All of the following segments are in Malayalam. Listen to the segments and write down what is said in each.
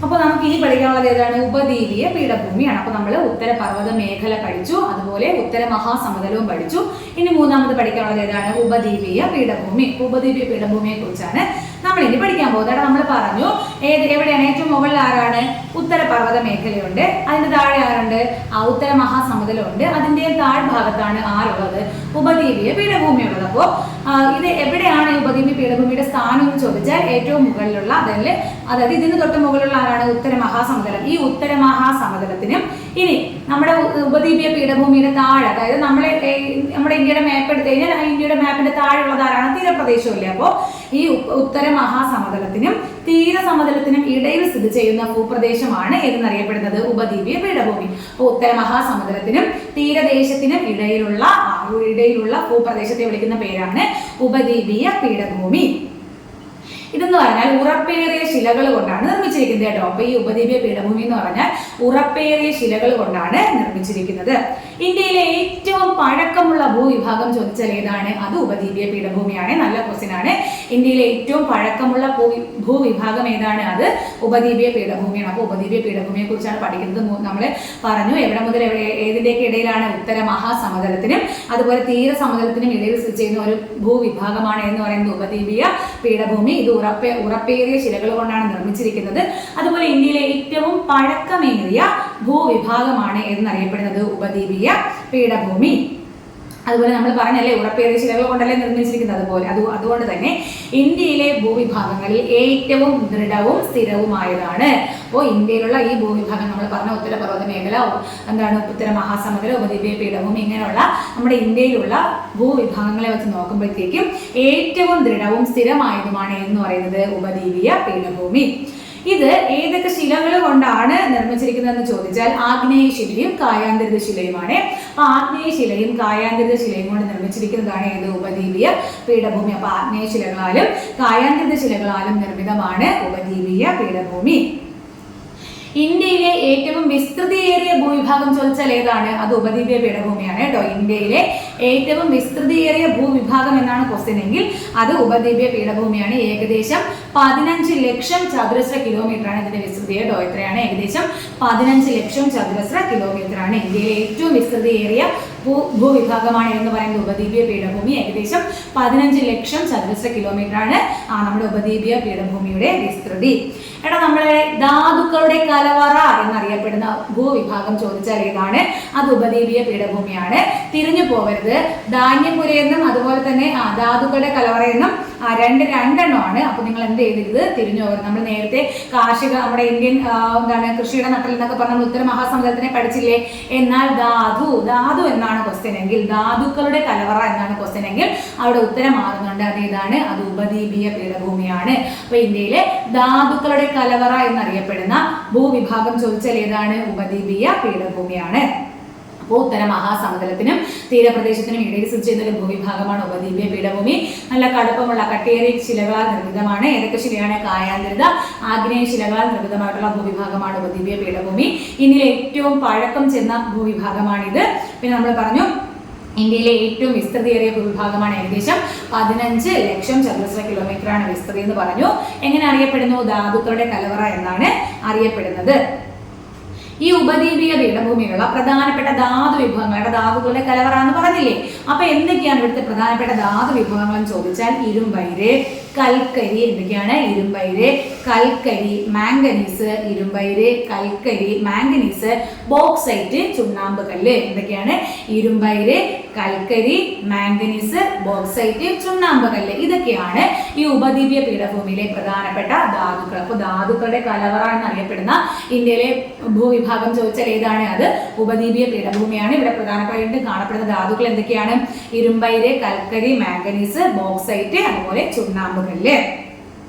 അപ്പോൾ നമുക്ക് ഇനി പഠിക്കാനുള്ളത് ഏതാണ്? ഉപദ്വീപീയ പീഠഭൂമിയാണ്. അപ്പോൾ നമ്മൾ ഉത്തരപർവ്വത മേഖല പഠിച്ചു, അതുപോലെ ഉത്തര മഹാസമതലവും പഠിച്ചു. ഇനി മൂന്നാമത് പഠിക്കാനുള്ളത് ഏതാണ്? ഉപദ്വീപീയ പീഠഭൂമി. ഉപദ്വീപീയ പീഠഭൂമിയെ കുറിച്ചാണ് നമ്മൾ ഇനി പഠിക്കാൻ പോകുന്നത്. നമ്മൾ പറഞ്ഞു എവിടെയാണ് ഏറ്റവും മുകളിൽ ആരാണ്? ഉത്തരപർവ്വത മേഖലയുണ്ട്, അതിന്റെ താഴെ ആരുണ്ട്? ഉത്തര മഹാസമുദ്രമുണ്ട്, അതിന്റെ താഴ്ഭാഗത്താണ് ആരുള്ളത്? ഉപദ്വീപീയ പീഠഭൂമി ഉള്ളത്. അപ്പോൾ ഇത് എവിടെയാണ് ഉപദ്വീപീയ പീഠഭൂമിയുടെ സ്ഥാനം എന്ന് ചോദിച്ചാൽ ഏറ്റവും മുകളിലുള്ള അതായത് ഇതിന് തൊട്ട് മുകളിലുള്ള ആരാണ്? ഉത്തര മഹാസമുദ്രം. ഈ ഉത്തര മഹാസമുദ്രത്തിനും ഇനി നമ്മുടെ ഉപദ്വീപീയ പീഠഭൂമിയുടെ താഴെ, അതായത് നമ്മുടെ ഇന്ത്യയുടെ മാപ്പ് എടുത്തു കഴിഞ്ഞാൽ ഇന്ത്യയുടെ മാപ്പിന്റെ താഴെയുള്ളത് ആരാണ്? തീരപ്രദേശമല്ലേ. അപ്പോൾ ഈ ഉത്തര മഹാസമുദ്രത്തിനും തീരസമതലത്തിനും ഇടയിൽ സ്ഥിതി ചെയ്യുന്ന ഭൂപ്രദേശമാണ് ഏതെന്നറിയപ്പെടുന്നത്? ഉപദ്വീപീയ പീഠഭൂമി. അപ്പോൾ ഉത്തര മഹാസമുദ്രത്തിനും തീരദേശത്തിനും ഇടയിലുള്ള ഭൂപ്രദേശത്തെ വിളിക്കുന്ന പേരാണ് ഉപദ്വീപീയ പീഠഭൂമി. ഇതെന്ന് പറഞ്ഞാൽ ഉറപ്പേറിയ ശിലകൾ കൊണ്ടാണ് നിർമ്മിച്ചിരിക്കുന്നത് കേട്ടോ. അപ്പൊ ഈ ഉപദ്വീപീയ പീഠഭൂമി എന്ന് പറഞ്ഞാൽ ഉറപ്പേറിയ ശിലകൾ കൊണ്ടാണ് നിർമ്മിച്ചിരിക്കുന്നത്. ഇന്ത്യയിലെ ഏറ്റവും പഴക്കമുള്ള ഭൂവിഭാഗം ചോദിച്ചാൽ ഏതാണ്? അത് ഉപദ്വീപീയ പീഠഭൂമിയാണ്. നല്ല ക്വസ്റ്റ്യൻ ആണ്. ഇന്ത്യയിലെ ഏറ്റവും പഴക്കമുള്ള ഭൂവിഭാഗം ഏതാണ്? അത് ഉപദ്വീപീയ പീഠഭൂമിയാണ്. അപ്പോൾ ഉപദ്വീപീയ പീഠഭൂമിയെ കുറിച്ചാണ് പഠിക്കുന്നത്. നമ്മൾ പറഞ്ഞു എവിടെ മുതൽ ഏതിന്റെയൊക്കെ ഇടയിലാണ്? ഉത്തര മഹാസമുദ്രത്തിനും അതുപോലെ തീരസമുദ്രത്തിനും ഇടയിൽ സ്ഥിതി ചെയ്യുന്ന ഒരു ഭൂവിഭാഗമാണ് എന്ന് പറയുന്നത് ഉപദ്വീപീയ പീഠഭൂമി. ഇത് ഉറപ്പേറിയ ശിലകൾ കൊണ്ടാണ് നിർമ്മിച്ചിരിക്കുന്നത്. അതുപോലെ ഇന്ത്യയിലെ ഏറ്റവും പഴക്കമേറിയ ഭൂവിഭാഗമാണ് എന്നറിയപ്പെടുന്നത് ഉപദ്വീപീയ പീഠഭൂമി. അതുപോലെ നമ്മൾ പറഞ്ഞല്ലേ ഉറപ്പേറിയ ശിലകൾ കൊണ്ടല്ലേ നിർമ്മിച്ചിരിക്കുന്നത്. അതുകൊണ്ട് തന്നെ ഇന്ത്യയിലെ ഭൂവിഭാഗങ്ങളിൽ ഏറ്റവും ദൃഢവും സ്ഥിരവുമായതാണ്. അപ്പോൾ ഇന്ത്യയിലുള്ള ഈ ഭൂവിഭാഗം നമ്മൾ പറഞ്ഞ ഉത്തരപർവ്വത മേഖല, ഉത്തര മഹാസമുദ്രം, ഉപദ്വീപീയ പീഠഭൂമി, ഇങ്ങനെയുള്ള നമ്മുടെ ഇന്ത്യയിലുള്ള ഭൂവിഭാഗങ്ങളെ വെച്ച് നോക്കുമ്പോഴത്തേക്കും ഏറ്റവും ദൃഢവും സ്ഥിരമായതുമാണ് എന്ന് പറയുന്നത് ഉപദ്വീപീയ പീഠഭൂമി. ഇത് ഏതൊക്കെ ശിലകൾ കൊണ്ടാണ് നിർമ്മിച്ചിരിക്കുന്നതെന്ന് ചോദിച്ചാൽ ആഗ്നേയ ശിലയും കായാന്തരിത ശിലയുമാണ്. അപ്പൊ ആഗ്നേയ ശിലയും കായാന്തരിത ശിലയും കൊണ്ട് നിർമ്മിച്ചിരിക്കുന്നതാണ് ഏത്? ഉപദ്വീപീയ പീഠഭൂമി. അപ്പൊ ആഗ്നേയ ശിലകളാലും കായാന്തരിത ശിലകളാലും നിർമ്മിതമാണ് ഉപദ്വീപീയ പീഠഭൂമി. ഇന്ത്യയിലെ ഏറ്റവും വിസ്തൃതിയേറിയ ഭൂവിഭാഗം ചോദിച്ചാൽ ഏതാണ്? അത് ഉപദ്വീപീയ പീഠഭൂമിയാണ് കേട്ടോ. ഇന്ത്യയിലെ ഏറ്റവും വിസ്തൃതിയേറിയ ഭൂവിഭാഗം എന്നാണ് ക്വസ്റ്റ്യൻ എങ്കിൽ അത് ഉപദ്വീപീയ പീഠഭൂമിയാണ്. ഏകദേശം 15 ലക്ഷം ചതുരശ്ര കിലോമീറ്റർ ആണ് ഇതിന്റെ വിസ്തൃതി കേട്ടോ. എത്രയാണ്? ഏകദേശം 15 ലക്ഷം ചതുരശ്ര കിലോമീറ്റർ ആണ് ഇന്ത്യയിലെ ഏറ്റവും വിസ്തൃതിയേറിയ ഭൂവിഭാഗമാണ് എന്ന് പറയുന്നത് ഉപദ്വീപീയ പീഠഭൂമി. ഏകദേശം 15 ലക്ഷം ചതുരശ്ര കിലോമീറ്റർ ആണ് നമ്മുടെ ഉപദ്വീപീയ പീഠഭൂമിയുടെ വിസ്തൃതി. നമ്മളെ ധാതുക്കളുടെ കലവറ എന്നറിയപ്പെടുന്ന ഭൂവിഭാഗം ചോദിച്ചാൽ ഏതാണ്? അത് ഉപദ്വീപീയ പീഠഭൂമിയാണ്. തിരിഞ്ഞു പോകരുത്. ധാന്യപുരയെന്നും അതുപോലെ തന്നെ ധാതുക്കളുടെ കലവറയെന്നും രണ്ടെണ്ണമാണ്. അപ്പൊ നിങ്ങൾ എന്ത് ചെയ്തിരുത്? തിരിഞ്ഞു പോകരുത്. നമ്മൾ നേരത്തെ നമ്മുടെ ഇന്ത്യൻ കൃഷിയുടെ നട്ടൽ എന്നൊക്കെ പറഞ്ഞ ഉത്തര മഹാസമുദ്രത്തിനെ പഠിച്ചില്ലേ? എന്നാൽ ധാതു എന്നാണ് ക്വസ്റ്റ്യൻ എങ്കിൽ, ധാതുക്കളുടെ കലവറ എന്നാണ് ക്വസ്റ്റ്യൻ എങ്കിൽ അവിടെ ഉത്തരം മാറുന്നുണ്ട്. അതേതാണ്? അത് ഉപദ്വീപീയ പീഠഭൂമിയാണ്. അപ്പൊ ഇന്ത്യയിലെ ധാതുക്കളുടെ കലവറ എന്നറിയപ്പെടുന്ന ഭൂവിഭാഗം ചോദിച്ചാൽ ഏതാണ്? ഉപദ്വീപീയ പീഠഭൂമിയാണ്. അപ്പോൾ ഉത്തര മഹാസമുദ്രത്തിനും തീരപ്രദേശത്തിനും ഇടയിൽ സ്ഥിതി ചെയ്യുന്ന ഒരു ഭൂവിഭാഗമാണ് ഉപദ്വീപീയ പീഠഭൂമി. നല്ല കടുപ്പമുള്ള കട്ടിയേറിയ ശിലകളാൽ നിർമ്മിതമാണ്. ഏതൊക്കെ ശിലയാണ്? കായാന്തരിത, ആഗ്നേയ ശിലകളാൽ നിർമ്മിതമായിട്ടുള്ള ഭൂവിഭാഗമാണ് ഉപദ്വീപീയ പീഠഭൂമി. ഇന്ത്യയിലെ ഏറ്റവും പഴക്കം ചെന്ന ഭൂവിഭാഗമാണിത്. പിന്നെ നമ്മൾ പറഞ്ഞു ഇന്ത്യയിലെ ഏറ്റവും വിസ്തൃതിയേറിയ ഭൂവിഭാഗമാണ്. ഏകദേശം 15 ലക്ഷം ചതുരശ്ര കിലോമീറ്റർ ആണ് വിസ്തൃതി എന്ന് പറഞ്ഞു. എങ്ങനെ അറിയപ്പെടുന്നു? ധാതുക്കളുടെ കലവറ എന്നാണ് അറിയപ്പെടുന്നത്. ഈ ഉപദ്വീപീയ പീഠഭൂമിയിലുള്ള പ്രധാനപ്പെട്ട ധാതു വിഭവങ്ങളുടെ ധാതുക്കളുടെ കലവറ എന്ന് പറഞ്ഞില്ലേ? അപ്പൊ എന്തൊക്കെയാണ് ഇവിടുത്തെ പ്രധാനപ്പെട്ട ധാതു വിഭവങ്ങൾ എന്ന് ചോദിച്ചാൽ ഇരുമ്പയിര്, കൽക്കരി. എന്തൊക്കെയാണ്? ഇരുമ്പയിര്, കൽക്കരി, മാംഗനീസ്. ഇരുമ്പയിര്, കൽക്കരി, മാംഗനീസ്, ബോക്സൈറ്റ്, ചുണ്ണാമ്പ് കല്ല്. എന്തൊക്കെയാണ്? ഇരുമ്പയിര്, കൽക്കരി, മാംഗനീസ്, ബോക്സൈറ്റ്, ചുണ്ണാമ്പ് കല്ല്. ഇതൊക്കെയാണ് ഈ ഉപദ്വീപീയ പീഠഭൂമിയിലെ പ്രധാനപ്പെട്ട ധാതുക്കൾ. അപ്പോൾ ധാതുക്കളുടെ കലവറ എന്നറിയപ്പെടുന്ന ഇന്ത്യയിലെ ഭൂവിഭാഗം ചോദിച്ചാൽ ഏതാണ്? അത് ഉപദ്വീപീയ പീഠഭൂമിയാണ്. ഇവിടെ പ്രധാനമായിട്ട് കാണപ്പെടുന്ന ധാതുക്കൾ എന്തൊക്കെയാണ്? ഇരുമ്പയിര്, കൽക്കരി, മാംഗനീസ്, ബോക്സൈറ്റ്, അതുപോലെ ചുണ്ണാമ്പ് കല്ല്.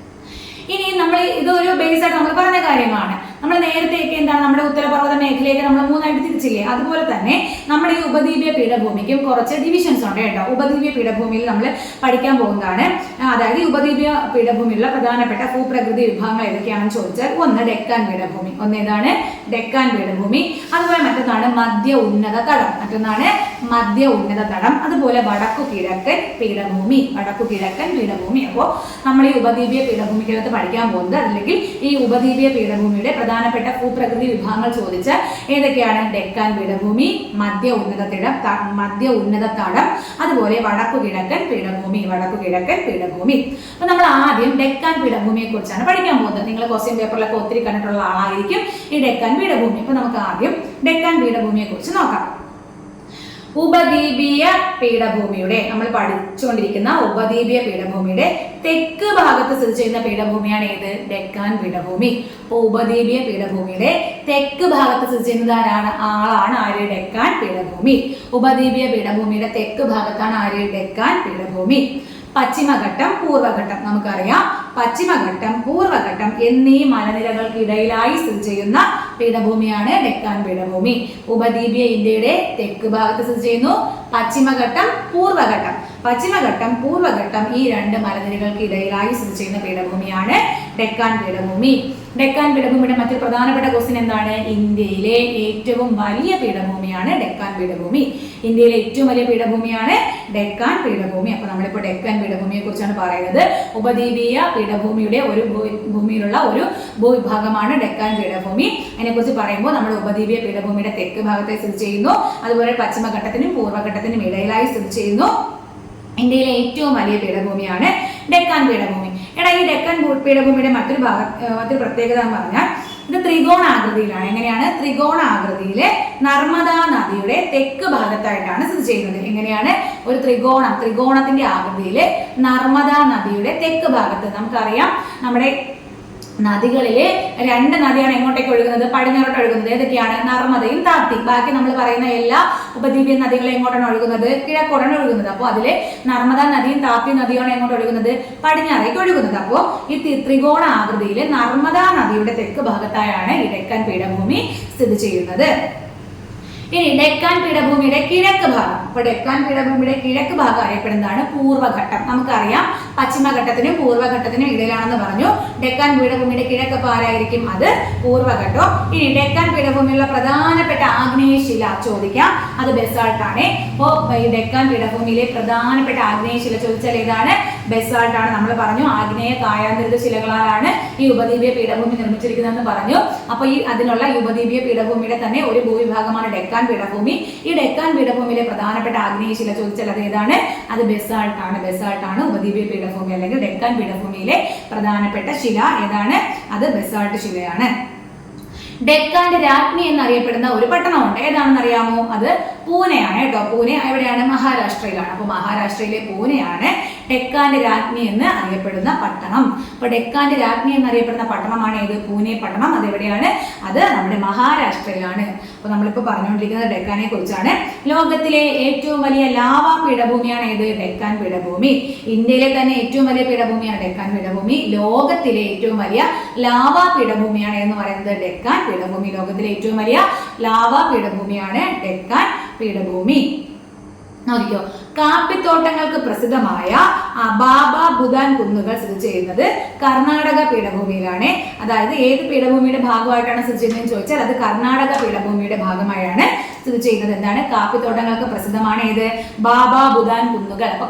ഇനി നമ്മൾ ഇതൊരു ബേസ് ആയിട്ട് നമ്മൾ പറഞ്ഞ കാര്യമാണ്. നമ്മൾ നേരത്തെയൊക്കെ എന്താണ് നമ്മുടെ ഉത്തരപർവ്വത മേഖലയൊക്കെ നമ്മൾ മൂന്നായിട്ട് തിരിച്ചില്ലേ? അതുപോലെ തന്നെ നമ്മുടെ ഈ ഉപദ്വീപീയ പീഠഭൂമിക്കും കുറച്ച് ഡിവിഷൻസ് ഉണ്ട് കേട്ടോ. ഉപദ്വീപീയ പീഠഭൂമിയിൽ നമ്മൾ പഠിക്കാൻ പോകുന്നതാണ്. അതായത് ഈ ഉപദ്വീപീയ പീഠഭൂമിയിലുള്ള പ്രധാനപ്പെട്ട ഭൂപ്രകൃതി വിഭാഗങ്ങൾ ഏതൊക്കെയാണെന്ന് ചോദിച്ചാൽ ഒന്ന് ഡെക്കാൻ പീഠഭൂമി, ഏതാണ് ഡെക്കാൻ പീഠഭൂമി. അതുപോലെ മറ്റൊന്നാണ് മധ്യ ഉന്നത തടം, മധ്യ ഉന്നത തടം. അതുപോലെ വടക്കു കിഴക്കൻ പീഠഭൂമി, അപ്പോൾ നമ്മൾ ഈ ഉപദ്വീപീയ പീഠഭൂമിക്കകത്ത് പഠിക്കാൻ പോകുന്നത്, അല്ലെങ്കിൽ ഈ ഉപദ്വീപീയ പീഠഭൂമിയുടെ പ്രധാനപ്പെട്ട ഭൂപ്രകൃതി വിഭാഗങ്ങൾ ചോദിച്ചാൽ ഏതൊക്കെയാണ്? ഡെക്കാൻ പീഠഭൂമി, മധ്യ ഉന്നത തടം, അതുപോലെ വടക്കു കിഴക്കൻ പീഠഭൂമി. അപ്പൊ നമ്മൾ ആദ്യം ഡെക്കാൻ പീഠഭൂമിയെ കുറിച്ചാണ് പഠിക്കാൻ പോകുന്നത്. നിങ്ങൾ ക്വസ്റ്റ്യൻ പേപ്പറിലൊക്കെ ഒത്തിരി കണ്ടിട്ടുള്ള ആളായിരിക്കും ഈ ഡെക്കാൻ പീഠഭൂമി. അപ്പൊ നമുക്ക് ആദ്യം ഡെക്കാൻ പീഠഭൂമിയെ കുറിച്ച് നോക്കാം. ഉപദ്വീപീയ പീഠഭൂമിയുടെ, നമ്മൾ പഠിച്ചുകൊണ്ടിരിക്കുന്ന ഉപദ്വീപീയ പീഠഭൂമിയുടെ തെക്ക് ഭാഗത്ത് സ്ഥിതി ചെയ്യുന്ന പീഠഭൂമിയാണ് ഏത്? ഡെക്കാൻ പീഠഭൂമി. അപ്പോൾ ഉപദ്വീപീയ പീഠഭൂമിയുടെ തെക്ക് ഭാഗത്ത് സ്ഥിതി ചെയ്യുന്നത് ആളാണ് ആര്? ഡെക്കാൻ പീഠഭൂമി. ഉപദ്വീപീയ പീഠഭൂമിയുടെ തെക്ക് ഭാഗത്താണ് ആര്? ഡെക്കാൻ പീഠഭൂമി. പശ്ചിമഘട്ടം, പൂർവ്വഘട്ടം, നമുക്കറിയാം പശ്ചിമഘട്ടം, പൂർവ്വഘട്ടം എന്നീ മലനിരകൾക്കിടയിലായി സ്ഥിതി ചെയ്യുന്ന പീഠഭൂമിയാണ് ഡെക്കാൻ പീഠഭൂമി. ഉപദ്വീപീയ ഇന്ത്യയുടെ തെക്ക് ഭാഗത്ത് സ്ഥിതി ചെയ്യുന്നു പശ്ചിമഘട്ടം, പൂർവ്വഘട്ടം ഈ രണ്ട് മലനിരകൾക്ക് ഇടയിലായി സ്ഥിതി ചെയ്യുന്ന പീഠഭൂമിയാണ് ഡെക്കാൻ പീഠഭൂമി. ഡെക്കാൻ പീഠഭൂമിയുടെ മറ്റൊരു പ്രധാനപ്പെട്ട ക്വസ്റ്റ്യൻ എന്താണ്? ഇന്ത്യയിലെ ഏറ്റവും വലിയ പീഠഭൂമിയാണ് ഡെക്കാൻ പീഠഭൂമി. ഇന്ത്യയിലെ ഏറ്റവും വലിയ പീഠഭൂമിയാണ് ഡെക്കാൻ പീഠഭൂമി. അപ്പൊ നമ്മളിപ്പോൾ ഡെക്കാൻ പീഠഭൂമിയെ കുറിച്ചാണ് പറയുന്നത്. ഉപദ്വീപീയ പീഠഭൂമിയുടെ ഭൂമിയിലുള്ള ഒരു ഭൂവിഭാഗമാണ് ഡെക്കാൻ പീഠഭൂമി. അതിനെക്കുറിച്ച് പറയുമ്പോൾ നമ്മുടെ ഉപദ്വീപീയ പീഠഭൂമിയുടെ തെക്ക് ഭാഗത്തെ സ്ഥിതി ചെയ്യുന്നു, അതുപോലെ പശ്ചിമഘട്ടത്തിനും പൂർവ്വഘട്ടത്തിനും ഇടയിലായി സ്ഥിതി ചെയ്യുന്നു. ഇന്ത്യയിലെ ഏറ്റവും വലിയ പീഠഭൂമിയാണ് ഡെക്കാൻ പീഠഭൂമി. ഈ ഡെക്കാൻ പീഠഭൂമിയുടെ മറ്റൊരു പ്രത്യേകത എന്ന് പറഞ്ഞാൽ ഇത് ത്രികോണാകൃതിയിലാണ്. എങ്ങനെയാണ്? ത്രികോണാകൃതിയിലെ നർമ്മദാ നദിയുടെ തെക്ക് ഭാഗത്തായിട്ടാണ് സ്ഥിതി ചെയ്യുന്നത്. എങ്ങനെയാണ്? ഒരു ത്രികോണത്തിന്റെ ആകൃതിയിലെ നർമ്മദാ നദിയുടെ തെക്ക് ഭാഗത്ത്. നമുക്കറിയാം നമ്മുടെ നദികളിലെ രണ്ട് നദിയാണ് എങ്ങോട്ടേക്ക് ഒഴുകുന്നത്? പടിഞ്ഞാറോട്ട് ഒഴുകുന്നത്. ഏതൊക്കെയാണ്? നർമ്മദയും താപ്തി. ബാക്കി നമ്മൾ പറയുന്ന എല്ലാ ഉപദ്വീപീയ നദികളും എങ്ങോട്ടാണ് ഒഴുകുന്നത്? കിഴക്കോട്ടാണ് ഒഴുകുന്നത്. അപ്പോൾ അതിലെ നർമ്മദ നദിയും താപ്തി നദിയാണ് എങ്ങോട്ട് ഒഴുകുന്നത്? പടിഞ്ഞാറേക്ക് ഒഴുകുന്നത്. അപ്പോൾ ഈ ത്രികോണ ആകൃതിയിലെ നർമ്മദാ നദിയുടെ തെക്ക് ഭാഗത്തായാണ് ഈ ഡെക്കാൻ പീഠഭൂമി സ്ഥിതി ചെയ്യുന്നത്. ഇനി ഡെക്കാൻ പീഠഭൂമിയുടെ കിഴക്ക് ഭാഗം. അപ്പൊ ഡെക്കാൻ പീഠഭൂമിയുടെ കിഴക്ക് ഭാഗം അറിയപ്പെടുന്നതാണ് പൂർവ്വഘട്ടം. നമുക്കറിയാം പശ്ചിമഘട്ടത്തിനും പൂർവ്വഘട്ടത്തിനും ഇടയിലാണെന്ന് പറഞ്ഞു. ഡെക്കാൻ പീഠഭൂമിയുടെ കിഴക്ക് ആരായിരിക്കും? അത് പൂർവ്വഘട്ടം. ഇനി ഡെക്കാൻ പീഠഭൂമിയിലുള്ള പ്രധാനപ്പെട്ട ആഗ്നേയശില ചോദിക്കാം, അത് ബസാൾട്ട് ആണ്. അപ്പോൾ ഈ ഡെക്കാൻ പീഠഭൂമിയിലെ പ്രധാനപ്പെട്ട ആഗ്നേയശില ചോദിച്ചാൽ ഏതാണ്? ബസാൾട്ട് ആണ്. നമ്മൾ പറഞ്ഞു ആഗ്നേയ കായാന്തരിത ശിലകളാലാണ് ഈ ഉപദ്വീപീയ പീഠഭൂമി നിർമ്മിച്ചിരിക്കുന്നതെന്ന് പറഞ്ഞു. അപ്പൊ ഈ അതിനുള്ള ഉപദ്വീപീയ പീഠഭൂമിയുടെ തന്നെ ഒരു ഭൂവിഭാഗമാണ് ഡെക്കാൻ പീഠഭൂമി. ഈ ഡെക്കാൻ പീഠഭൂമിയിലെ പ്രധാനപ്പെട്ട ആഗ്നേയശില ചോദിച്ചാൽ അത് ഏതാണ്? അത് ബസാൾട്ട് ആണ്. ഉപദ്വീപീയ പീഠഭൂമി അല്ലെങ്കിൽ ഡെക്കാൻ പീഠഭൂമിയിലെ പ്രധാനപ്പെട്ട ശില ഏതാണ്? അത് ബസാൾട്ട് ശിലയാണ്. ഡെക്കാന്റെ രാജ്ഞി എന്നറിയപ്പെടുന്ന ഒരു പട്ടണമുണ്ട്. ഏതാണെന്ന് അറിയാമോ? അത് പൂനെയാണ് കേട്ടോ. പൂനെ എവിടെയാണ്? മഹാരാഷ്ട്രയിലാണ്. അപ്പൊ മഹാരാഷ്ട്രയിലെ പൂനെയാണ് ഡെക്കാന്റെ രാജ്ഞി എന്ന് അറിയപ്പെടുന്ന പട്ടണം. അപ്പൊ ഡെക്കാന്റെ രാജ്ഞി എന്നറിയപ്പെടുന്ന പട്ടണമാണ് ഏത്? പൂനെ പട്ടണം. അതെവിടെയാണ്? അത് നമ്മുടെ മഹാരാഷ്ട്രയിലാണ്. അപ്പൊ നമ്മളിപ്പോ പറഞ്ഞുകൊണ്ടിരിക്കുന്നത് ഡെക്കാനെ കുറിച്ചാണ്. ലോകത്തിലെ ഏറ്റവും വലിയ ലാവാ പീഠഭൂമിയാണ് ഏത്? ഡെക്കാൻ പീഠഭൂമി. ഇന്ത്യയിലെ തന്നെ ഏറ്റവും വലിയ പീഠഭൂമിയാണ് ഡെക്കാൻ പീഠഭൂമി. ലോകത്തിലെ ഏറ്റവും വലിയ ലാവാ പീഠഭൂമിയാണ് എന്ന് പറയുന്നത് ഡെക്കാൻ പീഠഭൂമി. ലോകത്തിലെ ഏറ്റവും വലിയ ലാവാ പീഠഭൂമിയാണ് ഡെക്കാൻ പീഠഭൂമി. നോക്കിക്കോ, കാപ്പിത്തോട്ടങ്ങൾക്ക് പ്രസിദ്ധമായ ബാബ ബുദാൻ കുന്നുകൾ സ്ഥിതി ചെയ്യുന്നത് കർണാടക പീഠഭൂമിയിലാണ്. അതായത് ഏത് പീഠഭൂമിയുടെ ഭാഗമായിട്ടാണ് സ്ഥിതി ചെയ്യുന്നതെന്ന് ചോദിച്ചാൽ അത് കർണാടക പീഠഭൂമിയുടെ ഭാഗമായാണ് സ്ഥിതി ചെയ്യുന്നത്. എന്താണ്? കാപ്പിത്തോട്ടങ്ങൾക്ക് പ്രസിദ്ധമാണ് ഏത്? ബാബ ബുദാൻ കുന്നുകൾ. അപ്പൊ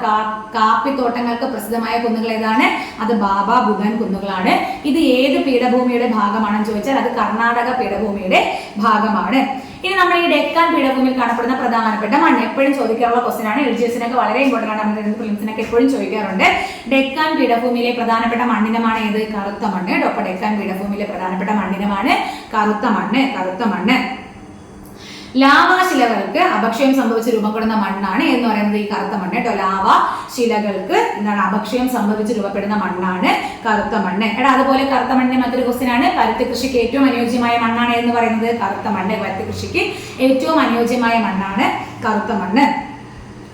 കാപ്പിത്തോട്ടങ്ങൾക്ക് പ്രസിദ്ധമായ കുന്നുകൾ ഏതാണ്? അത് ബാബ ബുദാൻ കുന്നുകളാണ്. ഇത് ഏത് പീഠഭൂമിയുടെ ഭാഗമാണെന്ന് ചോദിച്ചാൽ അത് കർണാടക പീഠഭൂമിയുടെ ഭാഗമാണ്. ഇനി നമ്മൾ ഈ ഡെക്കാൻ പീഠഭൂമിയിൽ കാണപ്പെടുന്ന പ്രധാനപ്പെട്ട മണ്ണ് എപ്പോഴും ചോദിക്കാറുള്ള ക്വസ്റ്റ്യൻ ആണ്. LGS-നൊക്കെ വളരെ ഇമ്പോർട്ടൻ്റ് ആണ്. നമ്മുടെ പ്രിലിംസിനൊക്കെ എപ്പോഴും ചോദിക്കാറുണ്ട്. ഡെക്കാൻ പീഠഭൂമിയിലെ പ്രധാനപ്പെട്ട മണ്ണിനമാണ് ഏത്? കറുത്ത മണ്ണ്. അപ്പൊ ഡെക്കാൻ പീഠഭൂമിയിലെ പ്രധാനപ്പെട്ട മണ്ണിനമാണ് കറുത്ത മണ്ണ്. ലാവാശിലകൾക്ക് അപക്ഷയം സംഭവിച്ച് രൂപം കൊള്ളുന്ന മണ്ണാണ് എന്ന് പറയുന്നത് ഈ കറുത്ത മണ്ണ് കേട്ടോ. ലാവാ ശിലകൾക്ക് എന്താണ്? അപക്ഷയം സംഭവിച്ച് രൂപപ്പെടുന്ന മണ്ണാണ് കറുത്ത മണ്ണ്. അതുപോലെ കറുത്ത മണ്ണിന്റെ മറ്റൊരു ക്വസ്റ്റ്യൻ ആണ്, പരുത്തി കൃഷിക്ക് ഏറ്റവും അനുയോജ്യമായ മണ്ണാണ് എന്ന് പറയുന്നത് കറുത്ത മണ്ണ്. പരുത്തി കൃഷിക്ക് ഏറ്റവും അനുയോജ്യമായ മണ്ണാണ് കറുത്ത മണ്ണ്.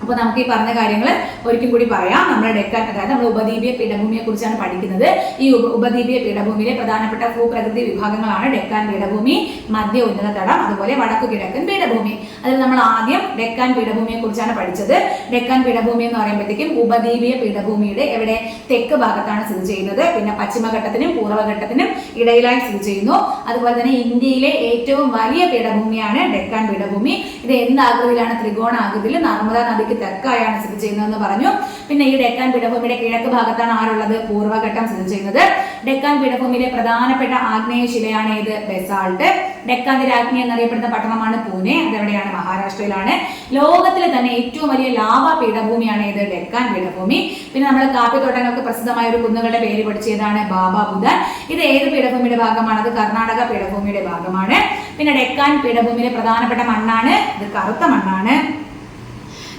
അപ്പോൾ നമുക്ക് ഈ പറഞ്ഞ കാര്യങ്ങൾ ഒരിക്കലും കൂടി പറയാം. നമ്മുടെ ഡെക്കാൻ, അതായത് നമ്മൾ ഉപദ്വീപീയ പീഠഭൂമിയെ കുറിച്ചാണ് പഠിക്കുന്നത്. ഈ ഉപദ്വീപീയ പീഠഭൂമിയിലെ പ്രധാനപ്പെട്ട ഭൂപ്രകൃതി വിഭാഗങ്ങളാണ് ഡെക്കാൻ പീഠഭൂമി, മധ്യ ഉന്നത തടം, അതുപോലെ വടക്കു കിഴക്കൻ പീഠഭൂമി. അതിൽ നമ്മൾ ആദ്യം ഡെക്കാൻ പീഠഭൂമിയെ കുറിച്ചാണ് പഠിച്ചത്. ഡെക്കാൻ പീഠഭൂമി എന്ന് പറയുമ്പോഴത്തേക്കും ഉപദ്വീപീയ പീഠഭൂമിയുടെ എവിടെ തെക്ക് ഭാഗത്താണ് സ്ഥിതി ചെയ്യുന്നത്. പിന്നെ പശ്ചിമഘട്ടത്തിനും പൂർവ്വഘട്ടത്തിനും ഇടയിലായി സ്ഥിതി ചെയ്യുന്നു. അതുപോലെ തന്നെ ഇന്ത്യയിലെ ഏറ്റവും വലിയ പീഠഭൂമിയാണ് ഡെക്കാൻ പീഠഭൂമി. ഇത് എന്ത് ആകൃതിയിലാണ്? ത്രികോണാകൃതിയിൽ നർമ്മദാ നദിക്ക് തെക്കായാണ് സ്ഥിതി ചെയ്യുന്നതെന്ന് പറഞ്ഞു. പിന്നെ ഈ ഡെക്കാൻ പീഠഭൂമിയുടെ കിഴക്ക് ഭാഗത്താണ് ആരുള്ളത്? പൂർവ്വഘട്ടം സ്ഥിതി ചെയ്യുന്നത്. ഡെക്കാൻ പീഠഭൂമിയിലെ പ്രധാനപ്പെട്ട ആഗ്നേയ ശിലയാണ് ഏത്? ബസാൾട്ട്. ഡെക്കാന്റെ രാജ്ഞി എന്നറിയപ്പെടുന്ന പട്ടണമാണ് പൂനെ. അതെവിടെയാണ്? മഹാരാഷ്ട്രയിലാണ്. ലോകത്തിലെ തന്നെ ഏറ്റവും വലിയ ലാവ പീഠഭൂമിയാണ് ഏത്? ഡെക്കാൻ പീഠഭൂമി. പിന്നെ നമ്മൾ കാപ്പിത്തോട്ടങ്ങൾക്ക് പ്രസിദ്ധമായ ഒരു കുന്നുകളുടെ പേര് പഠിച്ചതാണ് ബാബ ബുദൻ. ഇത് ഏത് പീഠഭൂമിയുടെ ഭാഗമാണ്? അത് കർണാടക പീഠഭൂമിയുടെ ഭാഗമാണ്. പിന്നെ ഡെക്കാൻ പീഠഭൂമിയിലെ പ്രധാനപ്പെട്ട മണ്ണാണ് ഇത് കറുത്ത മണ്ണാണ്.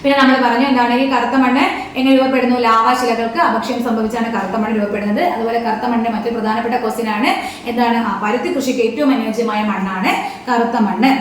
പിന്നെ നമ്മൾ പറഞ്ഞു എന്താണ് ഈ കറുത്ത മണ്ണ് എങ്ങനെ രൂപപ്പെടുന്നു? ലാവാശിലകൾക്ക് അപക്ഷയം സംഭവിച്ചാണ് കറുത്ത മണ്ണ് രൂപപ്പെടുന്നത്. അതുപോലെ കറുത്ത മണ്ണിന്റെ മറ്റൊരു പ്രധാനപ്പെട്ട ക്വസ്റ്റ്യൻ ആണ് എന്താണ്? പരുത്തി കൃഷിക്ക് ഏറ്റവും അനുയോജ്യമായ മണ്ണാണ് കറുത്ത മണ്ണ്.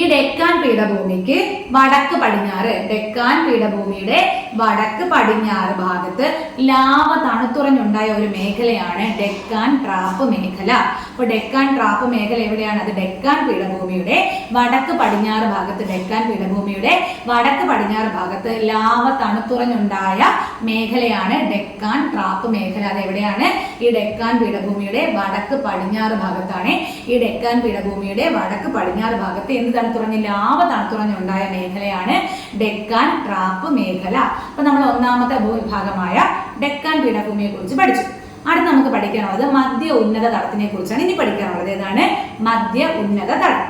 ഈ ഡെക്കാൻ പീഠഭൂമിക്ക് വടക്ക് പടിഞ്ഞാറ്, ഡെക്കാൻ പീഠഭൂമിയുടെ വടക്ക് പടിഞ്ഞാറ് ഭാഗത്ത് ലാവ തണുത്തുറഞ്ഞുണ്ടായ ഒരു മേഖലയാണ് ഡെക്കാൻ ട്രാപ്പ് മേഖല. അപ്പോൾ ഡെക്കാൻ ട്രാപ്പ് മേഖല എവിടെയാണ്? അത് ഡെക്കാൻ പീഠഭൂമിയുടെ വടക്ക് പടിഞ്ഞാറ് ഭാഗത്ത്, ഡെക്കാൻ പീഠഭൂമിയുടെ വടക്ക് പടിഞ്ഞാറ് ഭാഗത്ത് ലാവ തണുത്തുറഞ്ഞുണ്ടായ മേഖലയാണ് ഡെക്കാൻ ട്രാപ്പ് മേഖല. അത് എവിടെയാണ്? ഈ ഡെക്കാൻ പീഠഭൂമിയുടെ വടക്ക് പടിഞ്ഞാറ് ഭാഗത്താണ്. ഈ ഡെക്കാൻ പീഠഭൂമിയുടെ വടക്ക് പടിഞ്ഞാറ് ഭാഗത്ത് എന്ത് തണുത്തുറഞ്ഞ്? ലാവ തണുത്തുറഞ്ഞുണ്ടായ മേഖലയാണ് ഡെക്കാൻ ട്രാപ്പ് മേഖല. അപ്പൊ നമ്മൾ ഒന്നാമത്തെ ഭൂവിഭാഗമായ ഡെക്കാൻ പീഠഭൂമിയെ കുറിച്ച് പഠിച്ചു. അടുത്ത് നമുക്ക് പഠിക്കാനുള്ളത് മധ്യ ഉന്നത തടത്തിനെ കുറിച്ചാണ് ഇനി പഠിക്കാനുള്ളത്. ഏതാണ്? മധ്യ ഉന്നത തടം.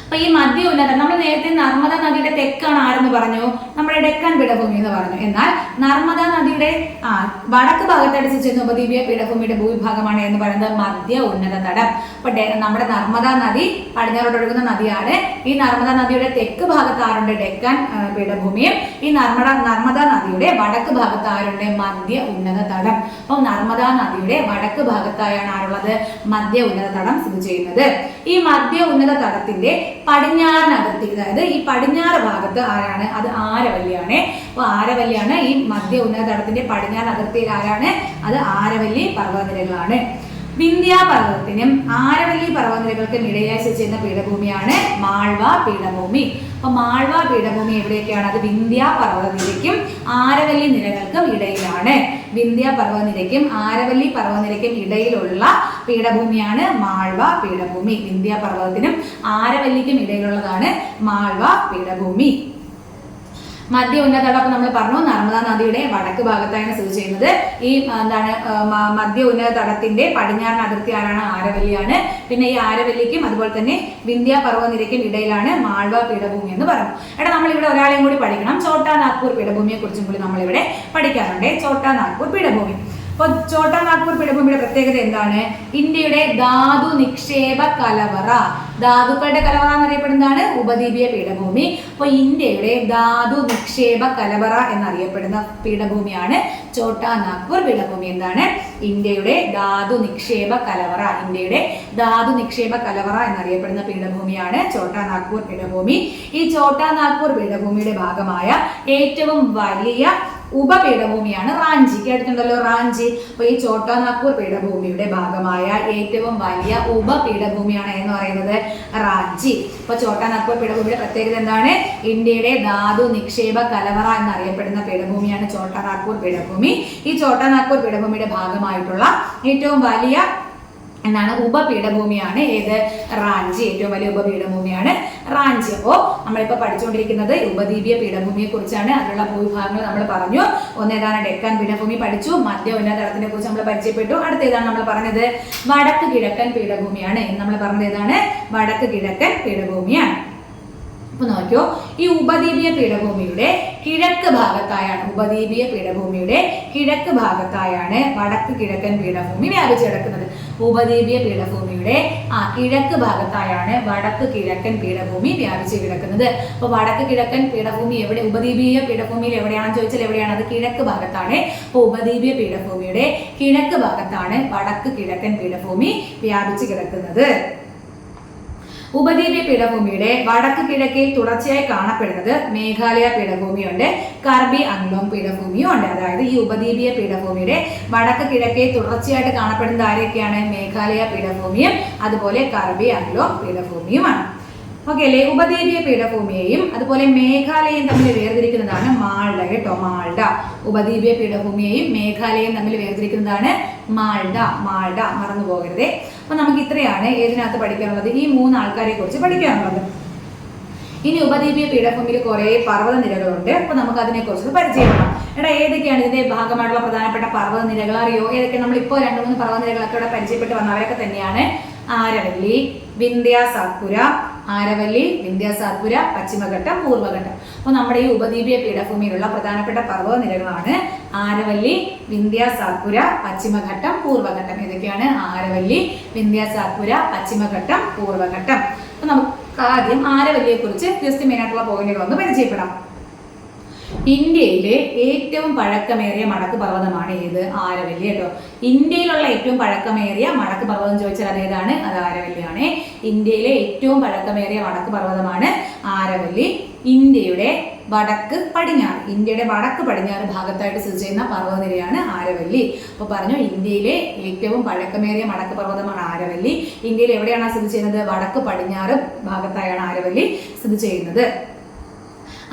അപ്പൊ ഈ മധ്യ ഉന്നത, നമ്മൾ നേരത്തെ നർമ്മദ നദിയുടെ തെക്കാണ് ആരെന്ന് പറഞ്ഞു? നമ്മുടെ ഡെക്കാൻ പീഠഭൂമി എന്ന് പറഞ്ഞു. എന്നാൽ നർമ്മദ നദിയുടെ വടക്ക് ഭാഗത്തായിട്ട് സ്ഥിതി ചെയ്യുന്ന ഉപദ്വീപീയ പീഠഭൂമിയുടെ ഭൂവിഭാഗമാണ് എന്ന് പറയുന്നത് മധ്യ ഉന്നത തടം. അപ്പൊ നമ്മുടെ നർമ്മദ നദി പടിഞ്ഞാറോട്ട് ഒഴുകുന്ന നദിയാണ്. ഈ നർമ്മദ നദിയുടെ തെക്ക് ഭാഗത്ത് ആരുണ്ട്? ഡെക്കാൻ പീഠഭൂമിയും. ഈ നർമ്മദ നദിയുടെ വടക്ക് ഭാഗത്ത് ആരുണ്ട്? മധ്യ ഉന്നത തടം. അപ്പൊ നർമ്മദ നദിയുടെ വടക്ക് ഭാഗത്തായാണ് ആരുള്ളത്? മധ്യ ഉന്നത തടം സ്ഥിതി ചെയ്യുന്നത്. ഈ മധ്യ ഉന്നത തടത്തിന്റെ പടിഞ്ഞാറൻ അതിർത്തി, അതായത് ഈ പടിഞ്ഞാറ് ഭാഗത്ത് ആരാണ്? അത് ആരവല്ലിയാണ്. അപ്പൊ ആരവല്ലിയാണ് ഈ മധ്യ ഉന്നത തടത്തിന്റെ പടിഞ്ഞാറൻ അതിർത്തിയിൽ ആരാണ്? അത് ആരവല്ലി പർവ്വതനിരകളാണ്. വിന്ധ്യ പർവ്വതത്തിനും ആരവല്ലി പർവ്വതനിരകൾക്കും ഇടയിലായി സ്ഥിതി ചെയ്യുന്ന പീഠഭൂമിയാണ് മാൾവ പീഠഭൂമി. അപ്പൊ മാൾവ പീഠഭൂമി എവിടെയൊക്കെയാണ്? അത് വിന്ധ്യ പർവ്വതനിരയ്ക്കും ആരവല്ലി നിരകൾക്കും ഇടയിലാണ്. വിന്ധ്യ പർവ്വതനിരയ്ക്കും ആരവല്ലി പർവ്വതനിരയ്ക്കും ഇടയിലുള്ള പീഠഭൂമിയാണ് മാൾവ പീഠഭൂമി. വിന്ധ്യ പർവ്വതത്തിനും ആരവല്ലിക്കും ഇടയിലുള്ളതാണ് മാൾവ പീഠഭൂമി. മധ്യ ഉന്നത തടം നമ്മൾ പറഞ്ഞു നർമ്മദാ നദിയുടെ വടക്ക് ഭാഗത്താണ് സ്ഥിതി ചെയ്യുന്നത്. ഈ എന്താണ് മധ്യ ഉന്നത തടത്തിന്റെ പടിഞ്ഞാറൻ അതിർത്തി ആരാണ്? ആരവല്ലിയാണ്. പിന്നെ ഈ ആരവല്ലിക്കും അതുപോലെ തന്നെ വിന്ധ്യ പർവ്വതനിരയ്ക്കും ഇടയിലാണ് മാൾവ പീഠഭൂമി എന്ന് പറഞ്ഞു. എടാ നമ്മൾ ഇവിടെ ഒരാളെയും കൂടി പഠിക്കണം. ഛോട്ടാ നാഗ്പൂർ പീഠഭൂമിയെ കുറിച്ചും കൂടി നമ്മൾ ഇവിടെ പഠിക്കാറുണ്ട്. ഛോട്ടാ നാഗ്പൂർ പീഠഭൂമി. അപ്പോൾ ഛോട്ടാ നാഗ്പൂർ പീഠഭൂമിയുടെ പ്രത്യേകത എന്താണ്? ഇന്ത്യയുടെ ധാതു നിക്ഷേപ കലവറ, ധാതുക്കളുടെ കലവറ എന്നറിയപ്പെടുന്നതാണ് ഉപദ്വീപീയ പീഠഭൂമി. അപ്പോൾ ഇന്ത്യയുടെ ധാതു നിക്ഷേപ കലവറ എന്നറിയപ്പെടുന്ന പീഠഭൂമിയാണ് ഛോട്ടാ നാഗ്പൂർ പീഠഭൂമി. എന്താണ്? ഇന്ത്യയുടെ ധാതു നിക്ഷേപ കലവറ, ഇന്ത്യയുടെ ധാതു നിക്ഷേപ കലവറ എന്നറിയപ്പെടുന്ന പീഠഭൂമിയാണ് ഛോട്ടാ നാഗ്പൂർ പീഠഭൂമി. ഈ ഛോട്ടാ നാഗ്പൂർ പീഠഭൂമിയുടെ ഭാഗമായ ഏറ്റവും വലിയ ഉപപീഠഭൂമിയാണ് റാഞ്ചി. കേട്ടിട്ടുണ്ടല്ലോ റാഞ്ചി. അപ്പൊ ഈ ഛോട്ടാ നാഗ്പൂർ പീഠഭൂമിയുടെ ഭാഗമായ ഏറ്റവും വലിയ ഉപപീഠഭൂമിയാണ് എന്ന് പറയുന്നത് റാഞ്ചി. അപ്പൊ ഛോട്ടാ നാഗ്പൂർ പീഠഭൂമിയുടെ പ്രത്യേകത എന്താണ്? ഇന്ത്യയുടെ ധാതു നിക്ഷേപ കലവറ എന്നറിയപ്പെടുന്ന പീഠഭൂമിയാണ് ഛോട്ടാ നാഗ്പൂർ പീഠഭൂമി. ഈ ഛോട്ടാ നാഗ്പൂർ പീഠഭൂമിയുടെ ഭാഗമായിട്ടുള്ള ഏറ്റവും വലിയ എന്താണ് ഉപപീഠഭൂമിയാണ് ഏത്? റാഞ്ചി. ഏറ്റവും വലിയ ഉപപീഠഭൂമിയാണ് റാഞ്ചി. അപ്പോൾ നമ്മളിപ്പോൾ പഠിച്ചുകൊണ്ടിരിക്കുന്നത് ഉപദ്വീപീയ പീഠഭൂമിയെ കുറിച്ചാണ്. അതിലുള്ള ഭൂവിഭാഗങ്ങൾ നമ്മൾ പറഞ്ഞു. ഒന്നേതാണ് ഡെക്കാൻ പീഠഭൂമി പഠിച്ചു. മധ്യ ഉന്നത തടത്തിനെ കുറിച്ച് നമ്മൾ പരിചയപ്പെട്ടു. അടുത്തേതാണ് നമ്മൾ പറഞ്ഞത്? വടക്ക് കിഴക്കൻ പീഠഭൂമിയാണ്. നമ്മൾ പറഞ്ഞത് ഏതാണ്? വടക്ക് കിഴക്കൻ പീഠഭൂമിയാണ്. അപ്പൊ നോക്കിയോ, ഈ ഉപദ്വീപീയ പീഠഭൂമിയുടെ കിഴക്ക് ഭാഗത്തായാണ്, ഉപദ്വീപീയ പീഠഭൂമിയുടെ കിഴക്ക് ഭാഗത്തായാണ് വടക്ക് കിഴക്കൻ പീഠഭൂമി വ്യാപിച്ചു കിടക്കുന്നത്. ഉപദ്വീപീയ പീഠഭൂമിയുടെ കിഴക്ക് ഭാഗത്തായാണ് വടക്ക് കിഴക്കൻ പീഠഭൂമി വ്യാപിച്ചു കിടക്കുന്നത്. അപ്പൊ വടക്ക് കിഴക്കൻ പീഠഭൂമി എവിടെ? ഉപദ്വീപീയ പീഠഭൂമിയിൽ എവിടെയാണെന്ന് ചോദിച്ചാൽ എവിടെയാണ്? അത് കിഴക്ക് ഭാഗത്താണ്. അപ്പൊ ഉപദ്വീപീയ പീഠഭൂമിയുടെ കിഴക്ക് ഭാഗത്താണ് വടക്ക് കിഴക്കൻ പീഠഭൂമി വ്യാപിച്ചു കിടക്കുന്നത്. ഉപദ്വീപീയ പീഠഭൂമിയുടെ വടക്ക് കിഴക്കിൽ തുടർച്ചയായി കാണപ്പെടുന്നത് മേഘാലയ പീഠഭൂമിയുണ്ട്, കർബി അംഗ്ലോങ് പീഠഭൂമിയും ഉണ്ട്. അതായത് ഈ ഉപദ്വീപീയ പീഠഭൂമിയുടെ വടക്ക് കിഴക്കിൽ തുടർച്ചയായിട്ട് കാണപ്പെടുന്നത് ആരൊക്കെയാണ്? മേഘാലയ പീഠഭൂമിയും അതുപോലെ കർബി അംഗ്ലോങ് പീഠഭൂമിയുമാണ്. ഓക്കെ അല്ലേ? ഉപദ്വീപീയ പീഠഭൂമിയെയും അതുപോലെ മേഘാലയയും തമ്മിൽ വേർതിരിക്കുന്നതാണ് മാൾഡ കേട്ടോ, മാൾഡ. ഉപദ്വീപീയ പീഠഭൂമിയെയും മേഘാലയയും തമ്മിൽ വേർതിരിക്കുന്നതാണ് മാൾഡ. മാൾഡ മറന്നു പോകരുതേ. അപ്പൊ നമുക്ക് ഇത്രയാണ് ഏതിനകത്ത് പഠിക്കാനുള്ളത്, ഈ 3 ആൾക്കാരെ കുറിച്ച് പഠിക്കാനുള്ളത്. ഇനി ഉപദ്വീപീയ പീഠഭൂമിയിൽ കുറെ പർവ്വത നിരകളുണ്ട്. അപ്പൊ നമുക്ക് അതിനെ കുറിച്ച് പരിചയപ്പെടാം. എടാ, ഏതൊക്കെയാണ് ഇതിന്റെ ഭാഗമായിട്ടുള്ള പ്രധാനപ്പെട്ട പർവ്വത നിരകൾ അറിയോ? ഏതൊക്കെ? നമ്മളിപ്പോ 2-3 പർവ്വത നിരകളൊക്കെ ഇവിടെ പരിചയപ്പെട്ട് വന്നവരൊക്കെ തന്നെയാണ്. ആരവല്ലി, വിന്ധ്യ സാത്പുര, ആരവല്ലി, വിന്ധ്യ സാത്പുര, പശ്ചിമഘട്ടം, പൂർവ്വഘട്ടം. അപ്പോൾ നമ്മുടെ ഈ ഉപദ്വീപീയ പീഠഭൂമിയിലുള്ള പ്രധാനപ്പെട്ട പർവ്വത നിരകളാണ് ആരവല്ലി, വിന്ധ്യ സാത്പുര, പശ്ചിമഘട്ടം, പൂർവ്വഘട്ടം. ഇതൊക്കെയാണ് ആരവല്ലി, വിന്ധ്യ സാത്പുര, പശ്ചിമഘട്ടം, പൂർവ്വഘട്ടം. അപ്പൊ നമുക്ക് ആദ്യം ആരവല്ലിയെ കുറിച്ച് ജസ്റ്റ് മെയിനായിട്ടുള്ള പോയിന്റുകൾ ഒന്ന് പരിചയപ്പെടാം. ഇന്ത്യയിലെ ഏറ്റവും പഴക്കമേറിയ മടക്ക് പർവ്വതമാണ് ഏത്? ആരവല്ലി കേട്ടോ. ഇന്ത്യയിലുള്ള ഏറ്റവും പഴക്കമേറിയ മടക്ക് പർവ്വതം ചോദിച്ചാൽ അതേതാണ്? അത് ആരവല്ലിയാണ്. ഇന്ത്യയിലെ ഏറ്റവും പഴക്കമേറിയ മടക്ക് പർവ്വതമാണ് ആരവല്ലി. ഇന്ത്യയുടെ വടക്ക് പടിഞ്ഞാറ് ഭാഗത്തായിട്ട് സ്ഥിതി ചെയ്യുന്ന പർവ്വതനിരയാണ് ആരവല്ലി. അപ്പോൾ പറഞ്ഞു, ഇന്ത്യയിലെ ഏറ്റവും പഴക്കമേറിയ മടക്ക് പർവ്വതമാണ് ആരവല്ലി. ഇന്ത്യയിൽ എവിടെയാണ് സ്ഥിതി ചെയ്യുന്നത്? വടക്ക് പടിഞ്ഞാറ് ഭാഗത്തായാണ് ആരവല്ലി സ്ഥിതി ചെയ്യുന്നത്.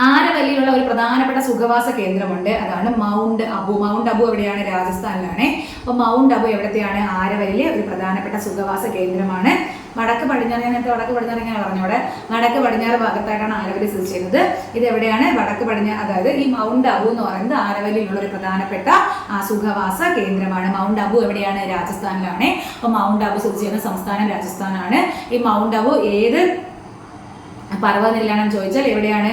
ആരവല്ലിയിലുള്ള ഒരു പ്രധാനപ്പെട്ട സുഖവാസ കേന്ദ്രമുണ്ട്, അതാണ് മൗണ്ട് അബു. മൗണ്ട് അബു എവിടെയാണ്? രാജസ്ഥാനിലാണ്. അപ്പൊ മൗണ്ട് അബു എവിടത്തെയാണ്? ആരവല്ലിയിലെ ഒരു പ്രധാനപ്പെട്ട സുഖവാസ കേന്ദ്രമാണ്. വടക്ക് പടിഞ്ഞാറ്, ഞാൻ നേരത്തെ വടക്ക് പടിഞ്ഞാറ് ഇങ്ങനെ പറഞ്ഞോടെ, വടക്ക് പടിഞ്ഞാറ് ഭാഗത്തായിട്ടാണ് ആരവല്ലി സ്ഥിതി ചെയ്യുന്നത്. ഇത് എവിടെയാണ്? വടക്ക് പടിഞ്ഞാറ്. അതായത് ഈ മൗണ്ട് അബു എന്ന് പറയുന്നത് ആരവല്ലിയിലുള്ള ഒരു പ്രധാനപ്പെട്ട സുഖവാസ കേന്ദ്രമാണ്. മൗണ്ട് അബു എവിടെയാണ്? രാജസ്ഥാനിലാണ്. അപ്പൊ മൗണ്ട് അബു സ്ഥിതി ചെയ്യുന്ന സംസ്ഥാനം രാജസ്ഥാനാണ്. ഈ മൗണ്ട് അബു ഏത് പർവ്വതനിരയാണെന്ന് ചോദിച്ചാൽ എവിടെയാണ്?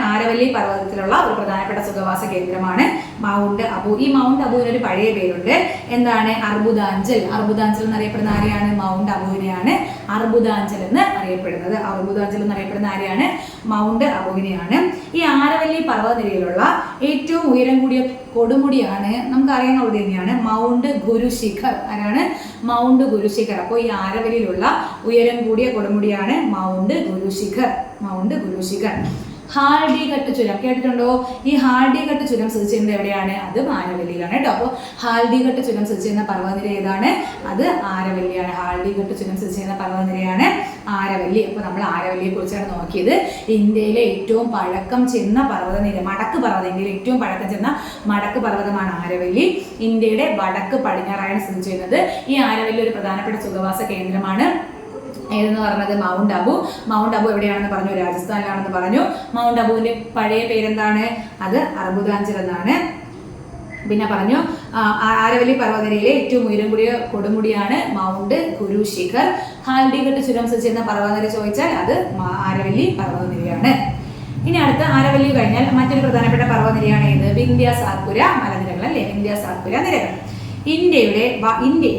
ആരവല്ലി പർവ്വതത്തിലുള്ള ഒരു പ്രധാനപ്പെട്ട സുഖവാസ കേന്ദ്രമാണ് മൗണ്ട് അബു. ഈ മൗണ്ട് അബുവിന് ഒരു പഴയ പേരുണ്ട്, എന്താണ്? അർബുദാഞ്ചൽ. അർബുദാഞ്ചൽ എന്നറിയപ്പെടുന്ന ആരെയാണ്? മൗണ്ട് അബുവിനെയാണ് അർബുദാഞ്ചൽ എന്ന് അറിയപ്പെടുന്നത്. അർബുദാഞ്ചൽ എന്നറിയപ്പെടുന്ന ആരെയാണ്? മൗണ്ട് അബുവിനെയാണ്. ഈ ആരവല്ലി പർവ്വതനിരയിലുള്ള ഏറ്റവും ഉയരം കൂടിയ കൊടുമുടിയാണ്, നമുക്ക് അറിയാവുന്നത് തന്നെയാണ്, മൗണ്ട് ഗുരുശിഖർ. ആരാണ്? മൗണ്ട് ഗുരുശിഖർ. അപ്പോൾ ഈ ആരവല്ലിയിലുള്ള ഉയരം കൂടിയ കൊടുമുടിയാണ് മൗണ്ട് ഗുരുശിഖർ. മൗണ്ട് ഗുരുശിഖർ. ഹാൽഡിഘട്ട് ചുരം കേട്ടിട്ടുണ്ടോ? ഈ ഹാൽഡിഘട്ട് ചുരം സ്ഥിതി ചെയ്യുന്നത് എവിടെയാണ്? അത് ആരവല്ലിയിലാണ് കേട്ടോ. അപ്പോൾ ഹാൽഡിഘട്ട് ചുരം സ്ഥിതി ചെയ്യുന്ന പർവ്വതനിര ഏതാണ്? അത് ആരവല്ലിയാണ്. ഹാൽഡിഘട്ട് ചുരം സ്ഥിതി ചെയ്യുന്ന പർവ്വതനിരയാണ് ആരവല്ലി. അപ്പോൾ നമ്മൾ ആരവല്ലിയെ കുറിച്ചാണ് നോക്കിയത്. ഇന്ത്യയിലെ ഏറ്റവും പഴക്കം ചെന്ന പർവ്വതനിര, മടക്ക് പർവ്വതം. ഇന്ത്യയിലെ ഏറ്റവും പഴക്കം ചെന്ന മടക്ക് പർവ്വതമാണ് ആരവല്ലി. ഇന്ത്യയുടെ വടക്ക് പടിഞ്ഞാറായാണ് സ്ഥിതി ചെയ്യുന്നത്. ഈ ആരവല്ലി ഒരു പ്രധാനപ്പെട്ട സുഖവാസ കേന്ദ്രമാണ്. ഏതെന്ന് പറഞ്ഞത്? മൗണ്ട് അബു. മൗണ്ട് അബു എവിടെയാണെന്ന് പറഞ്ഞു? രാജസ്ഥാനിലാണെന്ന് പറഞ്ഞു. മൗണ്ട് അബുവിന്റെ പഴയ പേരെന്താണ്? അത് അർബുദാഞ്ചൽ എന്നാണ്. പിന്നെ പറഞ്ഞു, ആരവല്ലി പർവ്വതനിരയിലെ ഏറ്റവും ഉയരം കൂടിയ കൊടുമുടിയാണ് മൗണ്ട് ഗുരുശിഖർ. ഹാൽഡിഘട്ട് ചുരം സ്ഥിതി ചെയ്യുന്ന പർവ്വതനിര ചോദിച്ചാൽ അത് ആരവല്ലി പർവ്വതനിരയാണ്. ഇനി അടുത്ത ആരവല്ലി കഴിഞ്ഞാൽ മറ്റൊരു പ്രധാനപ്പെട്ട പർവ്വതനിരയാണ് ഏത്? വിന്ധ്യ സാത്പുര മലനിരകൾ അല്ലേ? വിന്ധ്യ സാത്പുര നിരകൾ.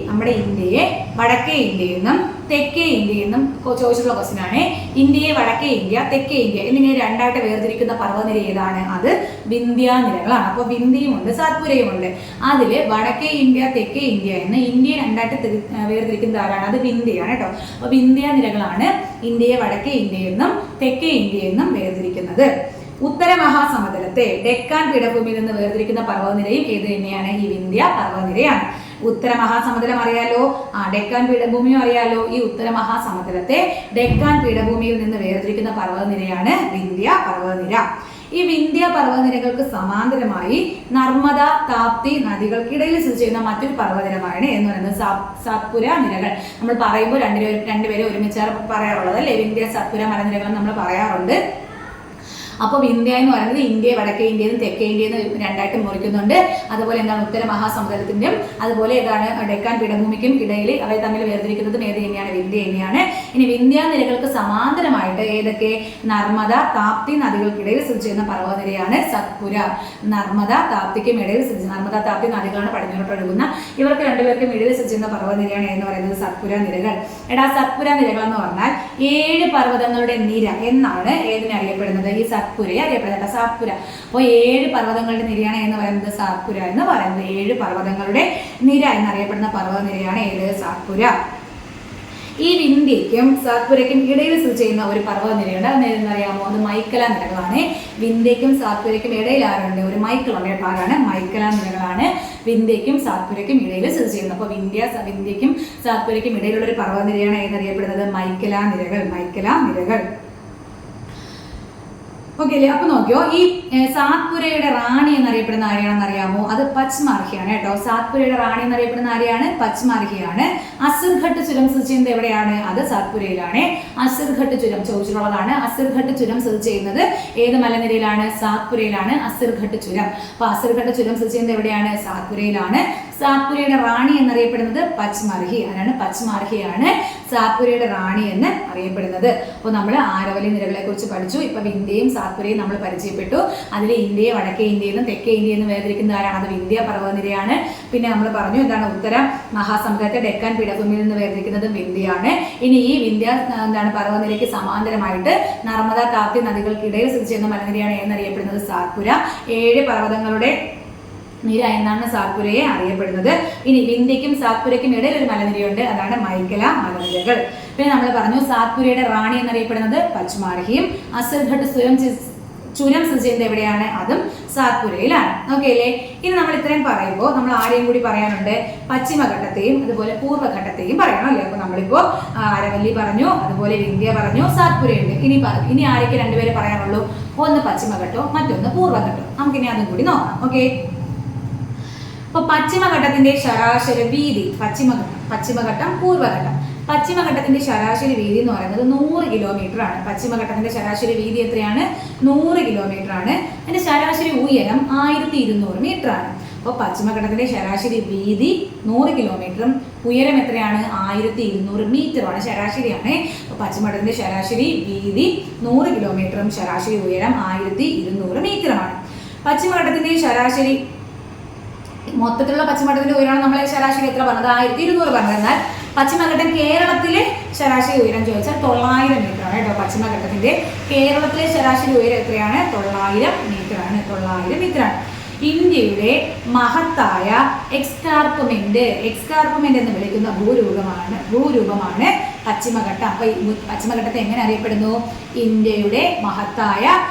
നമ്മുടെ ഇന്ത്യയെ വടക്കേ ഇന്ത്യയിൽ നിന്നും തെക്കേ ഇന്ത്യയിൽ നിന്നും ചോദിച്ചിട്ടുള്ള ക്വസ്റ്റ്യൻ ആണ്. ഇന്ത്യയെ വടക്കേ ഇന്ത്യ, തെക്കേ ഇന്ത്യ എന്നിങ്ങനെ രണ്ടായിട്ട് വേർതിരിക്കുന്ന പർവ്വതനിര ഏതാണ്? അത് വിന്ധ്യാനിരകളാണ്. അപ്പോൾ വിന്ധ്യയുമുണ്ട് സാത്പുരയുമുണ്ട്. അതിൽ വടക്കേ ഇന്ത്യ, തെക്കേ ഇന്ത്യ എന്ന് ഇന്ത്യയെ രണ്ടായിട്ട് വേർതിരിക്കുന്നത് ആരാണ്? അത് വിന്ധ്യയാണ് കേട്ടോ. അപ്പോൾ വിന്ധ്യാനിരകളാണ് ഇന്ത്യയെ വടക്കേ ഇന്ത്യയിൽ നിന്നും തെക്കേ ഇന്ത്യയിൽ നിന്നും വേർതിരിക്കുന്നത്. ഉത്തര മഹാസമുദ്രത്തെ ഡെക്കാൻ പീഠഭൂമിയിൽ നിന്ന് വേർതിരിക്കുന്ന പർവ്വതനിരയും ഏത് തന്നെയാണ്? ഈ വിന്ധ്യ പർവ്വതനിരയാണ്. ഉത്തര മഹാസമുദ്രം അറിയാലോ, ഡെക്കാൻ പീഠഭൂമിയും അറിയാലോ. ഈ ഉത്തര മഹാസമുദ്രത്തെ ഡെക്കാൻ പീഠഭൂമിയിൽ നിന്ന് വേർതിരിക്കുന്ന പർവ്വതനിരയാണ് വിന്ധ്യ പർവ്വതനിര. ഈ വിന്ധ്യ പർവ്വതനിരകൾക്ക് സമാന്തരമായി നർമ്മദ, താപ്തി നദികൾക്കിടയിൽ സ്ഥിതി ചെയ്യുന്ന മറ്റൊരു പർവ്വതനിരമാണ് എന്ന് പറയുന്നത് സാത്പുര നിരകൾ. നമ്മൾ പറയുമ്പോൾ രണ്ടുപേരെ ഒരുമിച്ചാണ് പറയാറുള്ളത് അല്ലേ? വിന്ധ്യ സാത്പുര മലനിരകൾ നമ്മൾ പറയാറുണ്ട്. അപ്പോൾ വിന്ധ്യ എന്ന് പറയുന്നത് ഇന്ത്യയെ വടക്കേ ഇന്ത്യയിൽ നിന്ന് തെക്കേ ഇന്ത്യയിൽ നിന്ന് രണ്ടായിട്ട് മുറിക്കുന്നുണ്ട്. അതുപോലെ എന്താണ്? ഉത്തര മഹാസമുദ്രത്തിൻ്റെയും അതുപോലെ ഏതാണ്? ഡെക്കാൻ പീഠഭൂമിക്കും ഇടയിൽ അവയെ തമ്മിൽ വേർതിരിക്കുന്നതും ഏത് തന്നെയാണ്? വിന്ധ്യ തന്നെയാണ്. ഇനി വിന്ധ്യ നിരകൾക്ക് സമാന്തരമായിട്ട് ഏതൊക്കെ? നർമ്മദ, താപ്തി നദികൾക്കിടയിൽ സ്ഥിതി ചെയ്യുന്ന പർവ്വതനിരയാണ് സത്പുര. നർമ്മദ, താപ്തിക്കും ഇടയിൽ നർമ്മദ, താപ്തി നദികളാണ് പടിഞ്ഞാറോട്ട് ഒഴുകുന്ന. ഇവർക്ക് രണ്ടുപേർക്കും ഇടയിൽ സ്ഥിതി ചെയ്യുന്ന പർവ്വതനിരയാണ് എന്ന് പറയുന്നത് സത്പുര നിരകൾ. സത്പുര നിരകൾ എന്ന് പറഞ്ഞാൽ 7 പർവ്വതങ്ങളുടെ നിര എന്നാണ് ഏതിനെ അറിയപ്പെടുന്നത്? ഈ സാത്പുരയെ അറിയപ്പെടുന്നത് സാത്പുര. അപ്പോൾ 7 പർവ്വതങ്ങളുടെ നിരയാണ് എന്ന് പറയുന്നത് സാത്പുര എന്ന് പറയുന്നത്. 7 പർവ്വതങ്ങളുടെ നിര എന്നറിയപ്പെടുന്ന പർവ്വതനിരയാണ് ഏത്? സാത്പുര. ഈ വിന്ധ്യയ്ക്കും സാത്പുരയ്ക്കും ഇടയിൽ സ്ഥിതി ചെയ്യുന്ന ഒരു പർവ്വതനിരയുണ്ട്. അത് ഏതെന്നറിയാമോ? അത് മൈക്കല നിരകളാണ്. വിന്ധ്യയ്ക്കും സാത്പുരയ്ക്കും ഇടയിൽ ആരുണ്ട്? ഒരു മൈക്കിളുണ്ട്. ആരാണ്? മൈക്കല നിരകളാണ് വിന്ധ്യയ്ക്കും സാത്പുരയ്ക്കും ഇടയിൽ സ്ഥിതി ചെയ്യുന്നത്. അപ്പോൾ വിന്ധ്യയ്ക്കും സാത്പുരയ്ക്കും ഇടയിലുള്ള ഒരു പർവ്വതനിരയാണ് ഏതറിയപ്പെടുന്നത്? മൈക്കല നിരകൾ. മൈക്കല നിരകൾ. ഓക്കെ അല്ലേ? അപ്പൊ നോക്കിയോ, ഈ സാത്പുരയുടെ റാണി എന്നറിയപ്പെടുന്ന ആരെയാണെന്ന് അറിയാമോ? അത് പച്മാർഹിയാണ് കേട്ടോ. സാത്പുരയുടെ റാണി എന്നറിയപ്പെടുന്ന ആരെയാണ്? പച്മാർഹിയാണ്. അസിർഘട്ട് ചുരം സ്ഥിതി ചെയ്യുന്നത് എവിടെയാണ്? അത് സാത്പുരയിലാണ്. അസിർഘട്ട് ചുരം ചോദിച്ചിട്ടുള്ളതാണ്. അസിർഘട്ട് ചുരം സ്ഥിതി ചെയ്യുന്നത് ഏത് മലനിരയിലാണ്? സാത്പുരയിലാണ് അസിർഘട്ട് ചുരം. അപ്പൊ അസിർഘട്ട് ചുരം സ്ഥിതി ചെയ്യുന്നത് എവിടെയാണ്? സാത്പുരയിലാണ്. സാത്പുരയുടെ റാണി എന്നറിയപ്പെടുന്നത് പച്മാർഹി. ആരാണ്? പച്മാർഹിയാണ് സാത്പുരയുടെ റാണി എന്ന് അറിയപ്പെടുന്നത്. അപ്പോൾ നമ്മൾ ആരവലി നിരകളെ കുറിച്ച് പഠിച്ചു. ഇപ്പൊ വിന്ധ്യയും സാത്പുരയും നമ്മൾ പരിചയപ്പെട്ടു. അതിൽ ഇന്ത്യയെ വടക്കേ ഇന്ത്യയിൽ നിന്നും തെക്കേ ഇന്ത്യയിൽ നിന്നും വേർതിരിക്കുന്ന ആരാണ്? അത് വിന്ധ്യ പർവ്വതനിരയാണ്. പിന്നെ നമ്മൾ പറഞ്ഞു എന്താണ്? ഉത്തര മഹാസമുദ്രത്തെ ഡെക്കാൻ പീഠഭൂമിയിൽ നിന്ന് വേർതിരിക്കുന്നത് വിന്ധ്യയാണ്. ഇനി ഈ വിന്ധ്യ പർവ്വതനിരയ്ക്ക് സമാന്തരമായിട്ട് നർമ്മദ താപ്തി നദികൾക്കിടയിൽ സ്ഥിതി ചെയ്യുന്ന മലനിരയാണ് എന്നറിയപ്പെടുന്നത് സാത്പുര. 7 പർവ്വതങ്ങളുടെ നിര എന്നാണ് സാത്പുരയെ അറിയപ്പെടുന്നത്. ഇനി വിന്ധ്യയ്ക്കും സാത്പുരയ്ക്കും ഇടയിൽ ഒരു മലനിരയുണ്ട്. അതാണ് മൈക്കല മലനിരകൾ. പിന്നെ നമ്മൾ പറഞ്ഞു സാത്പുരയുടെ റാണി എന്നറിയപ്പെടുന്നത് പച്മാർഹിയും. അസിർഘട്ട് ചുരം സ്ഥിതി ചെയ്യുന്നത് എവിടെയാണ്? അതും സാത്പുരയിലാണ്. ഓക്കെ അല്ലേ? ഇനി നമ്മൾ ഇത്രയും പറയുമ്പോൾ നമ്മൾ ആരെയും കൂടി പറയാനുണ്ട്? പശ്ചിമഘട്ടത്തെയും അതുപോലെ പൂർവ്വഘട്ടത്തെയും പറയണം അല്ലേ? അപ്പൊ നമ്മളിപ്പോ ആരവല്ലി പറഞ്ഞു, അതുപോലെ വിന്ധ്യ പറഞ്ഞു, സാത്പുരയുണ്ട്. ഇനി ആരൊക്കെ രണ്ടുപേരെ പറയാനുള്ളൂ? ഒന്ന് പശ്ചിമഘട്ടവും മറ്റൊന്ന് പൂർവ്വഘട്ടവും. നമുക്കിനി അതും കൂടി നോക്കാം. ഓക്കെ. അപ്പൊ പശ്ചിമഘട്ടത്തിന്റെ ശരാശരി വീതി, പശ്ചിമഘട്ടം പൂർവ്വഘട്ടം. പശ്ചിമഘട്ടത്തിന്റെ ശരാശരി വീതി എന്ന് പറയുന്നത് 100 കിലോമീറ്റർ ആണ്. പശ്ചിമഘട്ടത്തിന്റെ ശരാശരി വീതി എത്രയാണ്? 100 കിലോമീറ്റർ ആണ്. അതിന്റെ ശരാശരി ഉയരം 1200 മീറ്റർ ആണ്. അപ്പോൾ പശ്ചിമഘട്ടത്തിന്റെ ശരാശരി വീതി 100 കിലോമീറ്ററും ഉയരം എത്രയാണ്? 1200 മീറ്ററുമാണ്. ശരാശരിയാണ്. അപ്പോൾ പശ്ചിമഘട്ടത്തിന്റെ ശരാശരി വീതി 100 കിലോമീറ്ററും ശരാശരി ഉയരം 1200 മീറ്ററുമാണ്. പശ്ചിമഘട്ടത്തിന്റെ ശരാശരി മൊത്തത്തിലുള്ള പശ്ചിമഘട്ടത്തിന്റെ ഉയരമാണ് നമ്മൾ ശരാശരി എത്ര പറഞ്ഞത്? 1200 പറഞ്ഞത്. എന്നാൽ പശ്ചിമഘട്ടം കേരളത്തിലെ ശരാശരി ഉയരം ചോദിച്ചാൽ 900 മീറ്റർ ആണ് കേട്ടോ. പശ്ചിമഘട്ടത്തിന്റെ കേരളത്തിലെ ശരാശരി ഉയരം എത്രയാണ്? 900 മീറ്റർ ആണ്. 900 മീറ്റർ ആണ്. ഇന്ത്യയുടെ മഹത്തായ എക്സ്കാർപ്മെന്റ് എന്ന് വിളിക്കുന്ന ഭൂരൂപമാണ് പശ്ചിമഘട്ടം. അപ്പൊ പശ്ചിമഘട്ടത്തെ എങ്ങനെ അറിയപ്പെടുന്നു? ഇന്ത്യയുടെ മഹത്തായ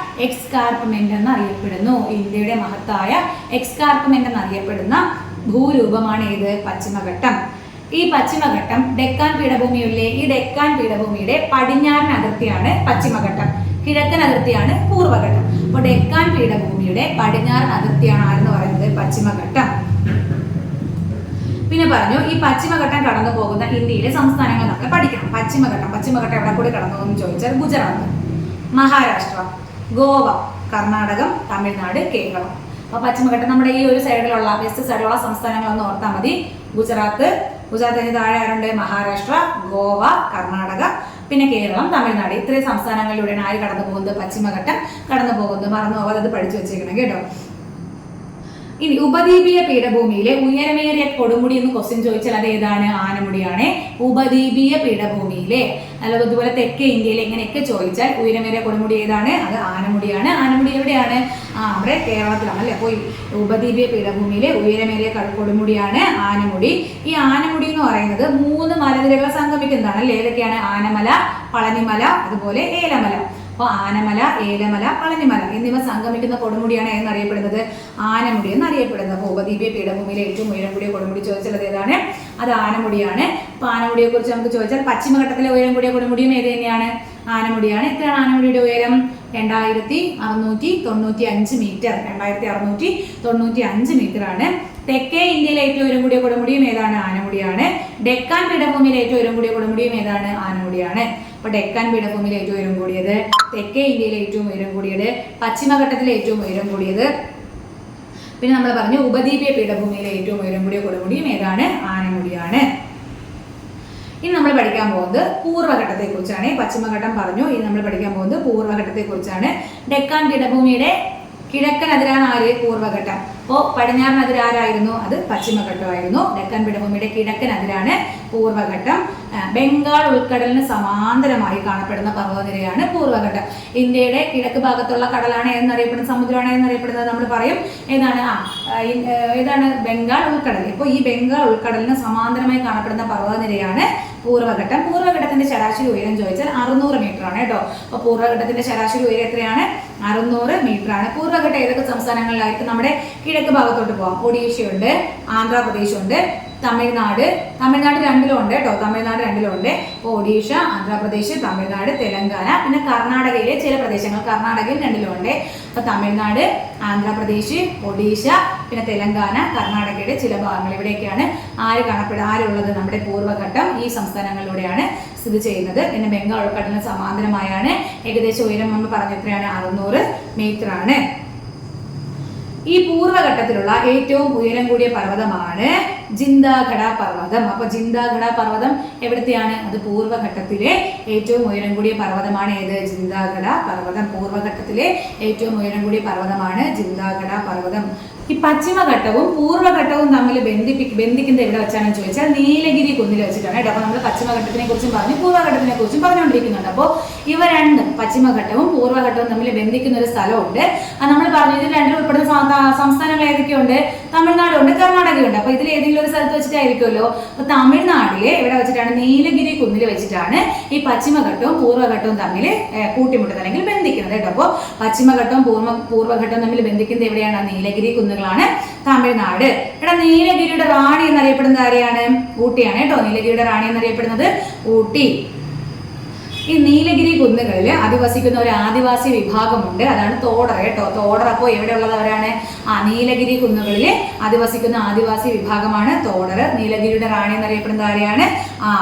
എക്സ്കാർപ്മെന്റ് എന്നറിയപ്പെടുന്നു. ഇന്ത്യയുടെ മഹത്തായ എക്സ്കാർപ്മെന്റ് എന്നറിയപ്പെടുന്ന ഭൂരൂപമാണ് ഏത്? പശ്ചിമഘട്ടം. ഈ പശ്ചിമഘട്ടം ഡെക്കാൻ പീഠഭൂമിയിലെ ഈ ഡെക്കാൻ പീഠഭൂമിയുടെ പടിഞ്ഞാറൻ അതിർത്തിയാണ് പശ്ചിമഘട്ടം. കിഴക്കൻ അതിർത്തിയാണ് പൂർവ്വഘട്ടം. അപ്പോൾ ഡെക്കാൻ പീഠഭൂമിയുടെ പടിഞ്ഞാറൻ അതിർത്തിയാണ് ആരെന്ന് പറയുന്നത്? പശ്ചിമഘട്ടം. പിന്നെ പറഞ്ഞു ഈ പശ്ചിമഘട്ടം കടന്നു പോകുന്ന ഇന്ത്യയിലെ സംസ്ഥാനങ്ങൾ നമ്മൾ പഠിക്കണം. പശ്ചിമഘട്ടം എവിടെ കൂടി കടന്നു പോകുന്നു ചോദിച്ചാൽ ഗുജറാത്ത്, മഹാരാഷ്ട്ര, ഗോവ, കർണാടകം, തമിഴ്നാട്, കേരളം. അപ്പോൾ പശ്ചിമഘട്ടം നമ്മുടെ ഈ ഒരു സൈഡിലുള്ള വെസ്റ്റ് സൈഡിലുള്ള സംസ്ഥാനങ്ങളൊന്ന് ഓർത്താൽ മതി. ഗുജറാത്തിന് താഴെ ആരുണ്ട്? മഹാരാഷ്ട്ര, ഗോവ, കർണാടക, പിന്നെ കേരളം, തമിഴ്നാട്. ഇത്രയും സംസ്ഥാനങ്ങളിലൂടെയാണ് ആര് കടന്നു പോകുന്നത്? പശ്ചിമഘട്ടം കടന്നു പോകുന്നത്. മറന്നു പോകാതെ അത് പഠിച്ചു വെച്ചേക്കണം കേട്ടോ. ഇനി ഉപദ്വീപീയ പീഠഭൂമിയിലെ ഉയരമേറിയ കൊടുമുടി എന്ന് ക്വസ്റ്റ്യൻ ചോദിച്ചാൽ അത് ഏതാണ്? ആനമുടിയാണ്. ഉപദ്വീപീയ പീഠഭൂമിയിലെ അതുപോലെ തെക്കേ ഇന്ത്യയിൽ എങ്ങനെയൊക്കെ ചോദിച്ചാൽ ഉയരമേറിയ കൊടുമുടി ഏതാണ്? അത് ആനമുടിയാണ്. ആനമുടി എവിടെയാണ്? നമ്മുടെ കേരളത്തിലാണ് അല്ലേ? അപ്പോൾ ഉപദ്വീപീയ പീഠഭൂമിയിലെ ഉയരമേറിയ കൊടുമുടിയാണ് ആനമുടി. ഈ ആനമുടി എന്ന് പറയുന്നത് 3 മലനിരകളെ സംഗമിക്കുന്നതാണ് അല്ലേ? ഏതൊക്കെയാണ്? ആനമല, പളനിമല, അതുപോലെ ഏലമല. അപ്പോൾ ആനമല, ഏലമല, പളനിമല എന്നിവ സംഗമിക്കുന്ന കൊടുമുടിയാണ് എന്നറിയപ്പെടുന്നത് ആനമുടി എന്നറിയപ്പെടുന്നത്. അപ്പോൾ ഉപദ്വീപീയ പീഠഭൂമിയിലെ ഏറ്റവും ഉയരം കൂടിയ കൊടുമുടി ചോദിച്ചാൽ അത് ഏതാണ്? അത് ആനമുടിയാണ്. അപ്പോൾ ആനമുടിയെ കുറിച്ച് നമുക്ക് ചോദിച്ചാൽ പശ്ചിമഘട്ടത്തിലെ ഉയരം കൂടിയ കൊടുമുടിയും ഏത് തന്നെയാണ്? ആനമുടിയാണ്. എത്രയാണ് ആനമുടിയുടെ ഉയരം? 2695 മീറ്റർ. 2695 മീറ്റർ ആണ്. തെക്കേ ഇന്ത്യയിലെ ഏറ്റവും ഉയരം കൂടിയ കൊടുമുടിയും ഏതാണ്? ആനമുടിയാണ്. ഡെക്കാൻ പീഠഭൂമിയിലെ ഏറ്റവും ഉയരം കൂടിയ കൊടുമുടിയും ഏതാണ്? ആനമുടിയാണ്. അപ്പോൾ ഡെക്കാൻ പീഠഭൂമിയിലെ ഏറ്റവും ഉയരം കൂടിയത്, തെക്കേ ഇന്ത്യയിലെ ഏറ്റവും ഉയരം കൂടിയത്, പശ്ചിമഘട്ടത്തിലെ ഏറ്റവും ഉയരം കൂടിയത്. പിന്നെ നമ്മൾ പറഞ്ഞു ഉപദ്വീപീയ പീഠഭൂമിയിലെ ഏറ്റവും ഉയരം കൂടിയ കൊടുമുടിയും ഏതാണ്? ആനമുടിയാണ്. ഇനി നമ്മൾ പഠിക്കാൻ പോകുന്നത് പൂർവ്വഘട്ടത്തെ കുറിച്ചാണ്. പശ്ചിമഘട്ടം പറഞ്ഞു. ഇനി നമ്മൾ പഠിക്കാൻ പോകുന്നത് പൂർവ്വഘട്ടത്തെ കുറിച്ചാണ്. ഡെക്കാൻ പീഠഭൂമിയുടെ കിഴക്കൻ അതിരാണ് ആര്? പൂർവ്വഘട്ടം. അപ്പോൾ പടിഞ്ഞാറൻ അതിരാരായിരുന്നു? അത് പശ്ചിമഘട്ടമായിരുന്നു. ഡെക്കാൻ പീഠഭൂമിയുടെ കിഴക്കൻ അതിരാണ് പൂർവ്വഘട്ടം. ബംഗാൾ ഉൾക്കടലിന് സമാന്തരമായി കാണപ്പെടുന്ന പർവ്വതനിരയാണ് പൂർവ്വഘട്ടം. ഇന്ത്യയുടെ കിഴക്ക് ഭാഗത്തുള്ള കടലാണ് എന്നറിയപ്പെടുന്ന സമുദ്രമാണ് എന്നറിയപ്പെടുന്നത് നമ്മൾ പറയും ഏതാണ്? ഏതാണ്? ബംഗാൾ ഉൾക്കടൽ. ഇപ്പോൾ ഈ ബംഗാൾ ഉൾക്കടലിന് സമാന്തരമായി കാണപ്പെടുന്ന പർവ്വതനിരയാണ് പൂർവ്വഘട്ടത്തിന്റെ ശരാശരി ഉയരം ചോദിച്ചാൽ 600 മീറ്റർ ആണ് കേട്ടോ. അപ്പൊ പൂർവ്വഘട്ടത്തിന്റെ ശരാശരി ഉയരം എത്രയാണ്? 600 മീറ്റർ ആണ്. പൂർവ്വഘട്ടം ഏതൊക്കെ സംസ്ഥാനങ്ങളിലായിരിക്കും? നമ്മുടെ കിഴക്ക് ഭാഗത്തോട്ട് പോവാം. ഒഡീഷയുണ്ട്, ആന്ധ്രാപ്രദേശ് ഉണ്ട്, തമിഴ്നാട് രണ്ടിലും ഉണ്ട് കേട്ടോ. തമിഴ്നാട് രണ്ടിലും ഉണ്ട്. അപ്പോൾ ഒഡീഷ, ആന്ധ്രാപ്രദേശ്, തമിഴ്നാട്, തെലങ്കാന, പിന്നെ കർണാടകയിലെ ചില പ്രദേശങ്ങൾ കർണാടകയിൽ രണ്ടിലും ഉണ്ട്. അപ്പൊ തമിഴ്നാട്, ആന്ധ്രാപ്രദേശ്, ഒഡീഷ, പിന്നെ തെലങ്കാന, കർണാടകയുടെ ചില ഭാഗങ്ങൾ ഇവിടെയൊക്കെയാണ് ആരുള്ളത്? നമ്മുടെ പൂർവ്വഘട്ടം ഈ സംസ്ഥാനങ്ങളിലൂടെയാണ് സ്ഥിതി ചെയ്യുന്നത്. പിന്നെ ബംഗാൾ ഉൾക്കടലിന് സമാന്തരമായാണ്. ഏകദേശം ഉയരം നമ്മൾ പറഞ്ഞ എത്രയാണ്? 600 മീറ്റർ ആണ്. ഈ പൂർവ്വഘട്ടത്തിലുള്ള ഏറ്റവും ഉയരം കൂടിയ പർവ്വതമാണ് ജിന്ദാഗഡ പർവ്വതം. അപ്പൊ ജിന്ദാഗഡ പർവ്വതം എവിടത്തെയാണ്? അത് പൂർവ്വഘട്ടത്തിലെ ഏറ്റവും ഉയരം കൂടിയ പർവ്വതമാണ്. ഏത്? ജിന്ദാഗഡ പർവ്വതം. പൂർവ്വഘട്ടത്തിലെ ഏറ്റവും ഉയരം കൂടിയ പർവ്വതമാണ് ജിന്ദാഗഡ പർവ്വതം. ഈ പശ്ചിമഘട്ടവും പൂർവ്വഘട്ടവും തമ്മിൽ ബന്ധിക്കുന്നത് എവിടെ വെച്ചാണെന്ന് ചോദിച്ചാൽ നീലഗിരി കുന്നിൽ വെച്ചിട്ടാണ് കേട്ടോ. അപ്പൊ നമ്മൾ പശ്ചിമഘട്ടത്തിനെ കുറിച്ചും പറഞ്ഞു, പൂർവ്വഘട്ടത്തിനെ കുറിച്ചും പറഞ്ഞുകൊണ്ടിരിക്കുന്നുണ്ട്. അപ്പോൾ ഇവ രണ്ടും, പശ്ചിമഘട്ടവും പൂർവ്വഘട്ടവും തമ്മിൽ ബന്ധിക്കുന്ന ഒരു സ്ഥലമുണ്ട്. അത് നമ്മൾ പറഞ്ഞു. ഇതിൽ രണ്ടിൽ ഉൾപ്പെടുന്ന സംസ്ഥാനങ്ങൾ ഏതൊക്കെയുണ്ട്? തമിഴ്നാടുണ്ട്, കർണാടകയുണ്ട്. അപ്പൊ ഇതിൽ ഏതെങ്കിലും ഒരു സ്ഥലത്ത് വെച്ചിട്ടായിരിക്കുമല്ലോ. അപ്പൊ തമിഴ്നാട്ടിലെ എവിടെ വെച്ചിട്ടാണ്? നീലഗിരി കുന്നിൽ വെച്ചിട്ടാണ് ഈ പശ്ചിമഘട്ടവും പൂർവ്വഘട്ടവും തമ്മിൽ കൂട്ടിമുട്ടുന്നത് അല്ലെങ്കിൽ ബന്ധിക്കുന്നത് കേട്ടോ. അപ്പോൾ പശ്ചിമഘട്ടവും പൂർവ്വഘട്ടവും തമ്മിൽ ബന്ധിക്കുന്നത് എവിടെയാണ്? നീലഗിരി കുന്നുകളാണ്, തമിഴ്നാട്. നീലഗിരിയുടെ റാണി എന്നറിയപ്പെടുന്നത് ആരെയാണ്? ഊട്ടിയാണ് കേട്ടോ. നീലഗിരിയുടെ റാണി എന്നറിയപ്പെടുന്നത് ഊട്ടി. ഈ നീലഗിരി കുന്നുകളിൽ അധിവസിക്കുന്ന ഒരു ആദിവാസി വിഭാഗമുണ്ട്. അതാണ് തോടർ കേട്ടോ. തോടർ അപ്പോൾ എവിടെയുള്ളവരാണ്? നീലഗിരി കുന്നുകളിൽ അധിവസിക്കുന്ന ആദിവാസി വിഭാഗമാണ് തോടർ. നീലഗിരിയുടെ റാണി എന്നറിയപ്പെടുന്നത് ആരെയാണ്?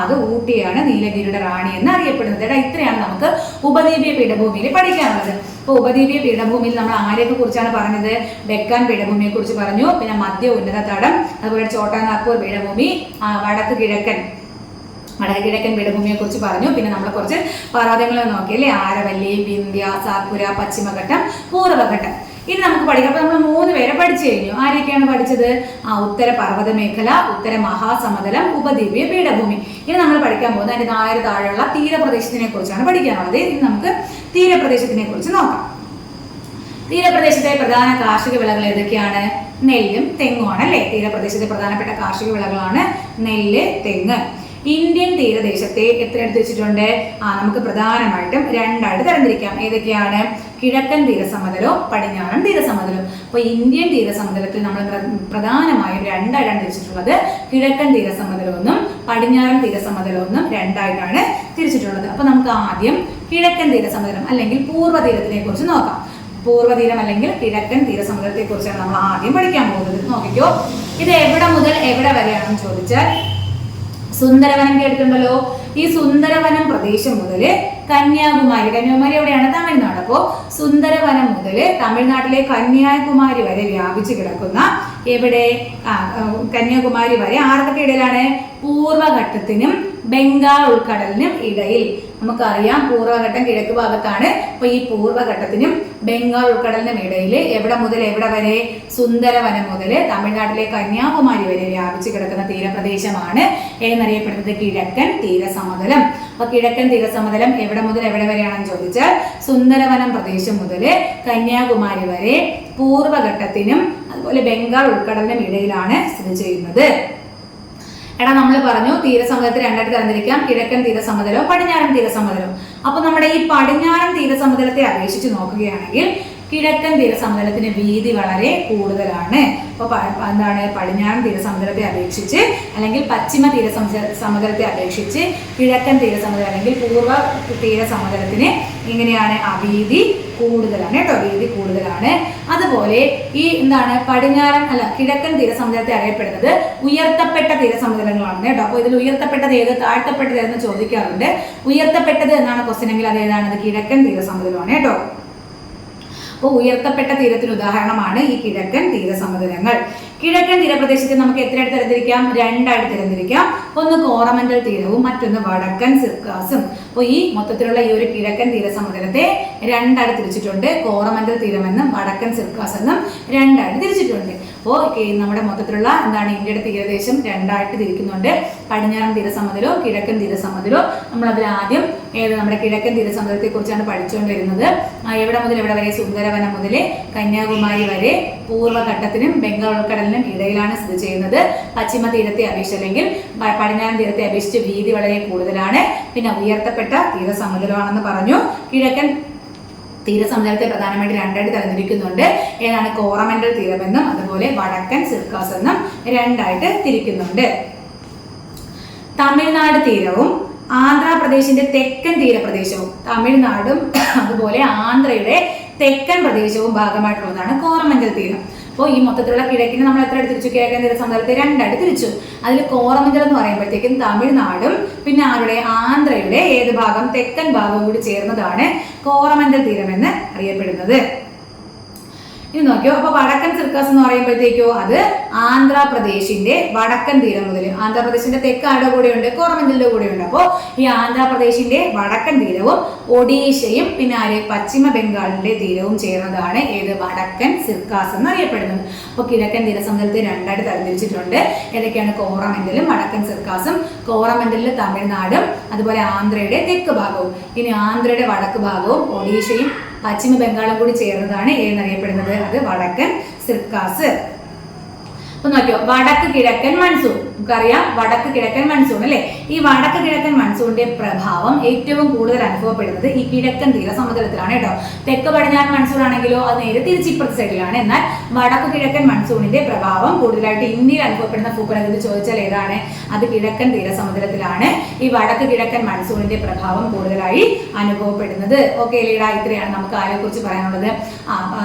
അത് ഊട്ടിയാണ് നീലഗിരിയുടെ റാണി എന്ന് അറിയപ്പെടുന്നത്. ഇത്രയാണ് നമുക്ക് ഉപദ്വീപീയ പീഠഭൂമിയിൽ പഠിക്കാനുള്ളത്. അപ്പോൾ ഉപദ്വീപീയ പീഠഭൂമിയിൽ നമ്മൾ ആരെയൊക്കെ കുറിച്ചാണ് പറഞ്ഞത്? ഡെക്കാൻ പീഠഭൂമിയെ കുറിച്ച് പറഞ്ഞു. പിന്നെ മധ്യ ഉന്നത തടം, അതുപോലെ ചോട്ടാ നാഗ്പൂർ പീഠഭൂമി, വടക്ക് കിഴക്കൻ പീഠഭൂമിയെ കുറിച്ച് പറഞ്ഞു. പിന്നെ നമ്മൾ കുറച്ച് പർവ്വതങ്ങൾ നോക്കിയല്ലേ? ആരവല്ലി, വിന്ധ്യ, സാത്പുര, പശ്ചിമഘട്ടം, പൂർവ്വഘട്ടം. ഇനി നമുക്ക് പഠിക്കാം. അപ്പൊ നമ്മൾ 3 പേരെ പഠിച്ചു കഴിഞ്ഞു. ആരൊക്കെയാണ് പഠിച്ചത്? ഉത്തര പർവ്വത മേഖല, ഉത്തര മഹാസമതലം, ഉപദ്വീപീയ പീഠഭൂമി. ഇനി നമ്മൾ പഠിക്കാൻ പോകുന്നത് അതിന്റെ താഴെയുള്ള തീരപ്രദേശത്തിനെ കുറിച്ചാണ് പഠിക്കാനുള്ളത്. ഇനി നമുക്ക് തീരപ്രദേശത്തിനെ കുറിച്ച് നോക്കാം. തീരപ്രദേശത്തെ പ്രധാന കാർഷിക വിളകൾ ഏതൊക്കെയാണ്? നെല്ലും തെങ്ങുമാണ് അല്ലേ? തീരപ്രദേശത്തെ പ്രധാനപ്പെട്ട കാർഷിക വിളകളാണ് നെല്ല്, തെങ്ങ്. ഇന്ത്യൻ തീരദേശത്തെ എത്ര എടുത്ത് വെച്ചിട്ടുണ്ട്? നമുക്ക് പ്രധാനമായിട്ടും 2ആയിട്ട് തരംതിരിക്കാം. ഏതൊക്കെയാണ്? കിഴക്കൻ തീരസമതലവും പടിഞ്ഞാറൻ തീരസമതലവും. അപ്പോൾ ഇന്ത്യൻ തീരസമതലത്തിൽ നമ്മൾ പ്രധാനമായും 2ആയിട്ടാണ് തിരിച്ചിട്ടുള്ളത്. കിഴക്കൻ തീരസമതലമെന്നും പടിഞ്ഞാറൻ തീരസമതലമെന്നും 2ആയിട്ടാണ് തിരിച്ചിട്ടുള്ളത്. അപ്പൊ നമുക്ക് ആദ്യം കിഴക്കൻ തീരസമതലം അല്ലെങ്കിൽ പൂർവ്വതീരത്തിനെ കുറിച്ച് നോക്കാം. പൂർവ്വതീരം അല്ലെങ്കിൽ കിഴക്കൻ തീരസമതലത്തെ കുറിച്ചാണ് നമ്മൾ ആദ്യം പഠിക്കാൻ പോകുന്നത്. നോക്കിക്കോ, ഇത് എവിടെ മുതൽ എവിടെ വരെയാണെന്ന് ചോദിച്ചാൽ സുന്ദരവനം കേട്ടിട്ടുണ്ടല്ലോ. ഈ സുന്ദരവനം പ്രദേശം മുതൽ കന്യാകുമാരി എവിടെയാണ്? തമിഴ്നാട്. അപ്പോ സുന്ദരവനം മുതൽ തമിഴ്നാട്ടിലെ കന്യാകുമാരി വരെ വ്യാപിച്ചു കിടക്കുന്ന എവിടെ? കന്യാകുമാരി വരെ ആർക്കൊക്കെ ഇടയിലാണ്? പൂർവ്വഘട്ടത്തിനും ബംഗാൾ ഉൾക്കടലിനും ഇടയിൽ. നമുക്കറിയാം പൂർവ്വഘട്ടം കിഴക്ക് ഭാഗത്താണ്. അപ്പൊ ഈ പൂർവ്വഘട്ടത്തിനും ബംഗാൾ ഉൾക്കടലിനും ഇടയിൽ എവിടെ മുതൽ എവിടെ വരെ? സുന്ദരവനം മുതൽ തമിഴ്നാട്ടിലെ കന്യാകുമാരി വരെ വ്യാപിച്ചു കിടക്കുന്ന തീരപ്രദേശമാണ് എന്നറിയപ്പെടുന്നത് കിഴക്കൻ തീരസമതലം. അപ്പൊ കിഴക്കൻ തീരസമതലം എവിടെ മുതൽ എവിടെ വരെയാണെന്ന് ചോദിച്ചാൽ സുന്ദരവനം പ്രദേശം മുതൽ കന്യാകുമാരി വരെ പൂർവ്വഘട്ടത്തിനും അതുപോലെ ബംഗാൾ ഉൾക്കടലിനും ഇടയിലാണ് സ്ഥിതി ചെയ്യുന്നത്. നമ്മൾ പറഞ്ഞു തീരസമതലത്തെ 2ആയിട്ട് തരംതിരിക്കാം. കിഴക്കൻ തീരസമതലവും പടിഞ്ഞാറൻ തീരസമതലവും. അപ്പൊ നമ്മുടെ ഈ പടിഞ്ഞാറൻ തീരസമതലത്തെ അപേക്ഷിച്ച് നോക്കുകയാണെങ്കിൽ കിഴക്കൻ തീരസമതലത്തിന് വീതി വളരെ കൂടുതലാണ്. അപ്പോൾ എന്താണ്? പടിഞ്ഞാറൻ തീരസമതലത്തെ അപേക്ഷിച്ച് അല്ലെങ്കിൽ പശ്ചിമ സമതലത്തെ അപേക്ഷിച്ച് കിഴക്കൻ തീരസമതലം അല്ലെങ്കിൽ പൂർവ്വ തീരസമതലത്തിന് ഇങ്ങനെയാണ് വീതി കൂടുതലാണ് കേട്ടോ. വീതി കൂടുതലാണ്. അതുപോലെ ഈ കിഴക്കൻ തീരസമതലത്തെ അറിയപ്പെടുന്നത് ഉയർത്തപ്പെട്ട തീരസമതലങ്ങളാണ് കേട്ടോ. അപ്പോൾ ഇതിൽ ഉയർത്തപ്പെട്ടത് ഏത്, താഴ്ത്തപ്പെട്ടത് എന്ന് ചോദിക്കാറുണ്ട്. ഉയർത്തപ്പെട്ടത് എന്നാണ് ക്വസ്റ്റ്യൻ എങ്കിൽ അത് ഏതാണ്? കിഴക്കൻ തീരസമതലമാണ് കേട്ടോ. അപ്പോൾ ഉയർത്തപ്പെട്ട തീരത്തിന് ഉദാഹരണമാണ് ഈ കിഴക്കൻ തീരസമതലങ്ങൾ. കിഴക്കൻ തീരപ്രദേശത്തെ നമുക്ക് എത്രയായിട്ട് തരംതിരിക്കാം? 2ആയിട്ട് തരംതിരിക്കാം. ഒന്ന് കോറമന്റൽ തീരവും മറ്റൊന്ന് വടക്കൻ സിർക്കാസും. അപ്പോൾ ഈ മൊത്തത്തിലുള്ള ഈ ഒരു കിഴക്കൻ തീരസമതലത്തെ 2ആയിട്ട് തിരിച്ചിട്ടുണ്ട്. കോറമന്റൽ തീരമെന്നും വടക്കൻ സിർക്കാസ് എന്നും 2ആയിട്ട് തിരിച്ചിട്ടുണ്ട്. അപ്പോൾ നമ്മുടെ മൊത്തത്തിലുള്ള എന്താണ് ഇന്ത്യയുടെ തീരദേശം രണ്ടായിട്ട് തിരിക്കുന്നുണ്ട്. പടിഞ്ഞാറൻ തീരസമതലവും കിഴക്കൻ തീരസമതലവും. നമ്മളതിൽ ആദ്യം നമ്മുടെ കിഴക്കൻ തീരസമതലത്തെ കുറിച്ചാണ് പഠിച്ചുകൊണ്ട് വരുന്നത്. എവിടെ മുതൽ എവിടെ വരെ? സുന്ദരവനം മുതൽ കന്യാകുമാരി വരെ പൂർവ്വഘട്ടത്തിനും ബംഗാൾ ഉൾക്കടലിനും ഇടയിലാണ് സ്ഥിതി ചെയ്യുന്നത്. പശ്ചിമ തീരത്തെ അപേക്ഷിച്ച് അല്ലെങ്കിൽ പടിഞ്ഞാറൻ തീരത്തെ അപേക്ഷിച്ച് വീതി വളരെ കൂടുതലാണ്. പിന്നെ ഉയർത്തപ്പെട്ട തീരസമതലമാണെന്ന് പറഞ്ഞു. കിഴക്കൻ തീരസമതലത്തെ പ്രധാനമായിട്ട് രണ്ടായിട്ട് തരംതിരിക്കുന്നുണ്ട്. ഏതാണ്? കോറമന്റൽ തീരമെന്നും അതുപോലെ വടക്കൻ സിർക്കാസ് എന്നും രണ്ടായിട്ട് തിരിക്കുന്നുണ്ട്. തമിഴ്നാട് തീരവും ആന്ധ്രാപ്രദേശിന്റെ തെക്കൻ തീരപ്രദേശവും, തമിഴ്നാടും അതുപോലെ ആന്ധ്രയുടെ തെക്കൻ പ്രദേശവും ഭാഗമായിട്ടുള്ളതാണ് കോറമന്റൽ തീരം. അപ്പോൾ ഈ മൊത്തത്തിലുള്ള കിഴക്കിനെ നമ്മൾ എത്ര തിരിച്ചു? കിഴക്കൻ തീരസമതലത്തെ രണ്ടായിട്ട് തിരിച്ചു. അതിൽ കോറമന്റൽ എന്ന് പറയുമ്പോഴത്തേക്കും തമിഴ്നാടും പിന്നെ ആന്ധ്രയുടെ ഏത് ഭാഗം? തെക്കൻ ഭാഗവും കൂടി ചേർന്നതാണ് കോറമന്റൽ തീരം എന്ന് അറിയപ്പെടുന്നത്. ഇനി നോക്കിയോ, അപ്പൊ വടക്കൻ സിർക്കാസ് എന്ന് പറയുമ്പോഴത്തേക്കോ അത് ആന്ധ്രാപ്രദേശിന്റെ വടക്കൻ തീരം മുതൽ, ആന്ധ്രാപ്രദേശിന്റെ തെക്ക് ആരുടെ കൂടെയുണ്ട്? കോറമന്റലിന്റെ കൂടെയുണ്ട്. അപ്പോൾ ഈ ആന്ധ്രാപ്രദേശിന്റെ വടക്കൻ തീരവും ഒഡീഷയും പിന്നെ പശ്ചിമ ബംഗാളിന്റെ തീരവും ചേർന്നതാണ് ഏത്? വടക്കൻ സിർക്കാസ് എന്ന് അറിയപ്പെടുന്നത്. അപ്പോൾ കിഴക്കൻ തീരസമതലത്തെ രണ്ടായിട്ട് തരംതിരിച്ചിട്ടുണ്ട്. ഏതൊക്കെയാണ്? കോറമന്റലും വടക്കൻ സിർക്കാസും. കോറമന്റലിൽ തമിഴ്നാടും അതുപോലെ ആന്ധ്രയുടെ തെക്ക് ഭാഗവും, ഇനി ആന്ധ്രയുടെ വടക്ക് ഭാഗവും ഒഡീഷയും പശ്ചിമ ബംഗാളും കൂടി ചേർന്നതാണ് ഏതെന്നറിയപ്പെടുന്നത്? അത് വടക്കൻ സിർക്കാസ്. അപ്പൊ നോക്കിയോ, വടക്ക് കിഴക്കൻ മൺസൂൺ. നമുക്കറിയാം വടക്ക് കിഴക്കൻ മൺസൂൺ അല്ലെ. ഈ വടക്ക് കിഴക്കൻ മൺസൂണിന്റെ പ്രഭാവം ഏറ്റവും കൂടുതൽ അനുഭവപ്പെടുന്നത് ഈ കിഴക്കൻ തീരസമതലത്തിലാണ് കേട്ടോ. തെക്ക് പടിഞ്ഞാറൻ മൺസൂൺ ആണെങ്കിലോ അത് നേരെ തിരിച്ചിപ്പുറത്തെ സൈഡിലാണ്. എന്നാൽ വടക്ക് കിഴക്കൻ മൺസൂണിന്റെ പ്രഭാവം കൂടുതലായിട്ട് ഇന്ത്യയിൽ അനുഭവപ്പെടുന്ന ഭൂപ്രകൃതി ചോദിച്ചാൽ ഏതാണ്? അത് കിഴക്കൻ തീരസമതലത്തിലാണ് ഈ വടക്ക് കിഴക്കൻ മൺസൂണിന്റെ പ്രഭാവം കൂടുതലായി അനുഭവപ്പെടുന്നത്. ഓക്കെ ലീഡാ, ഇത്രയാണ് നമുക്ക് ആരെ കുറിച്ച് പറയാനുള്ളത്.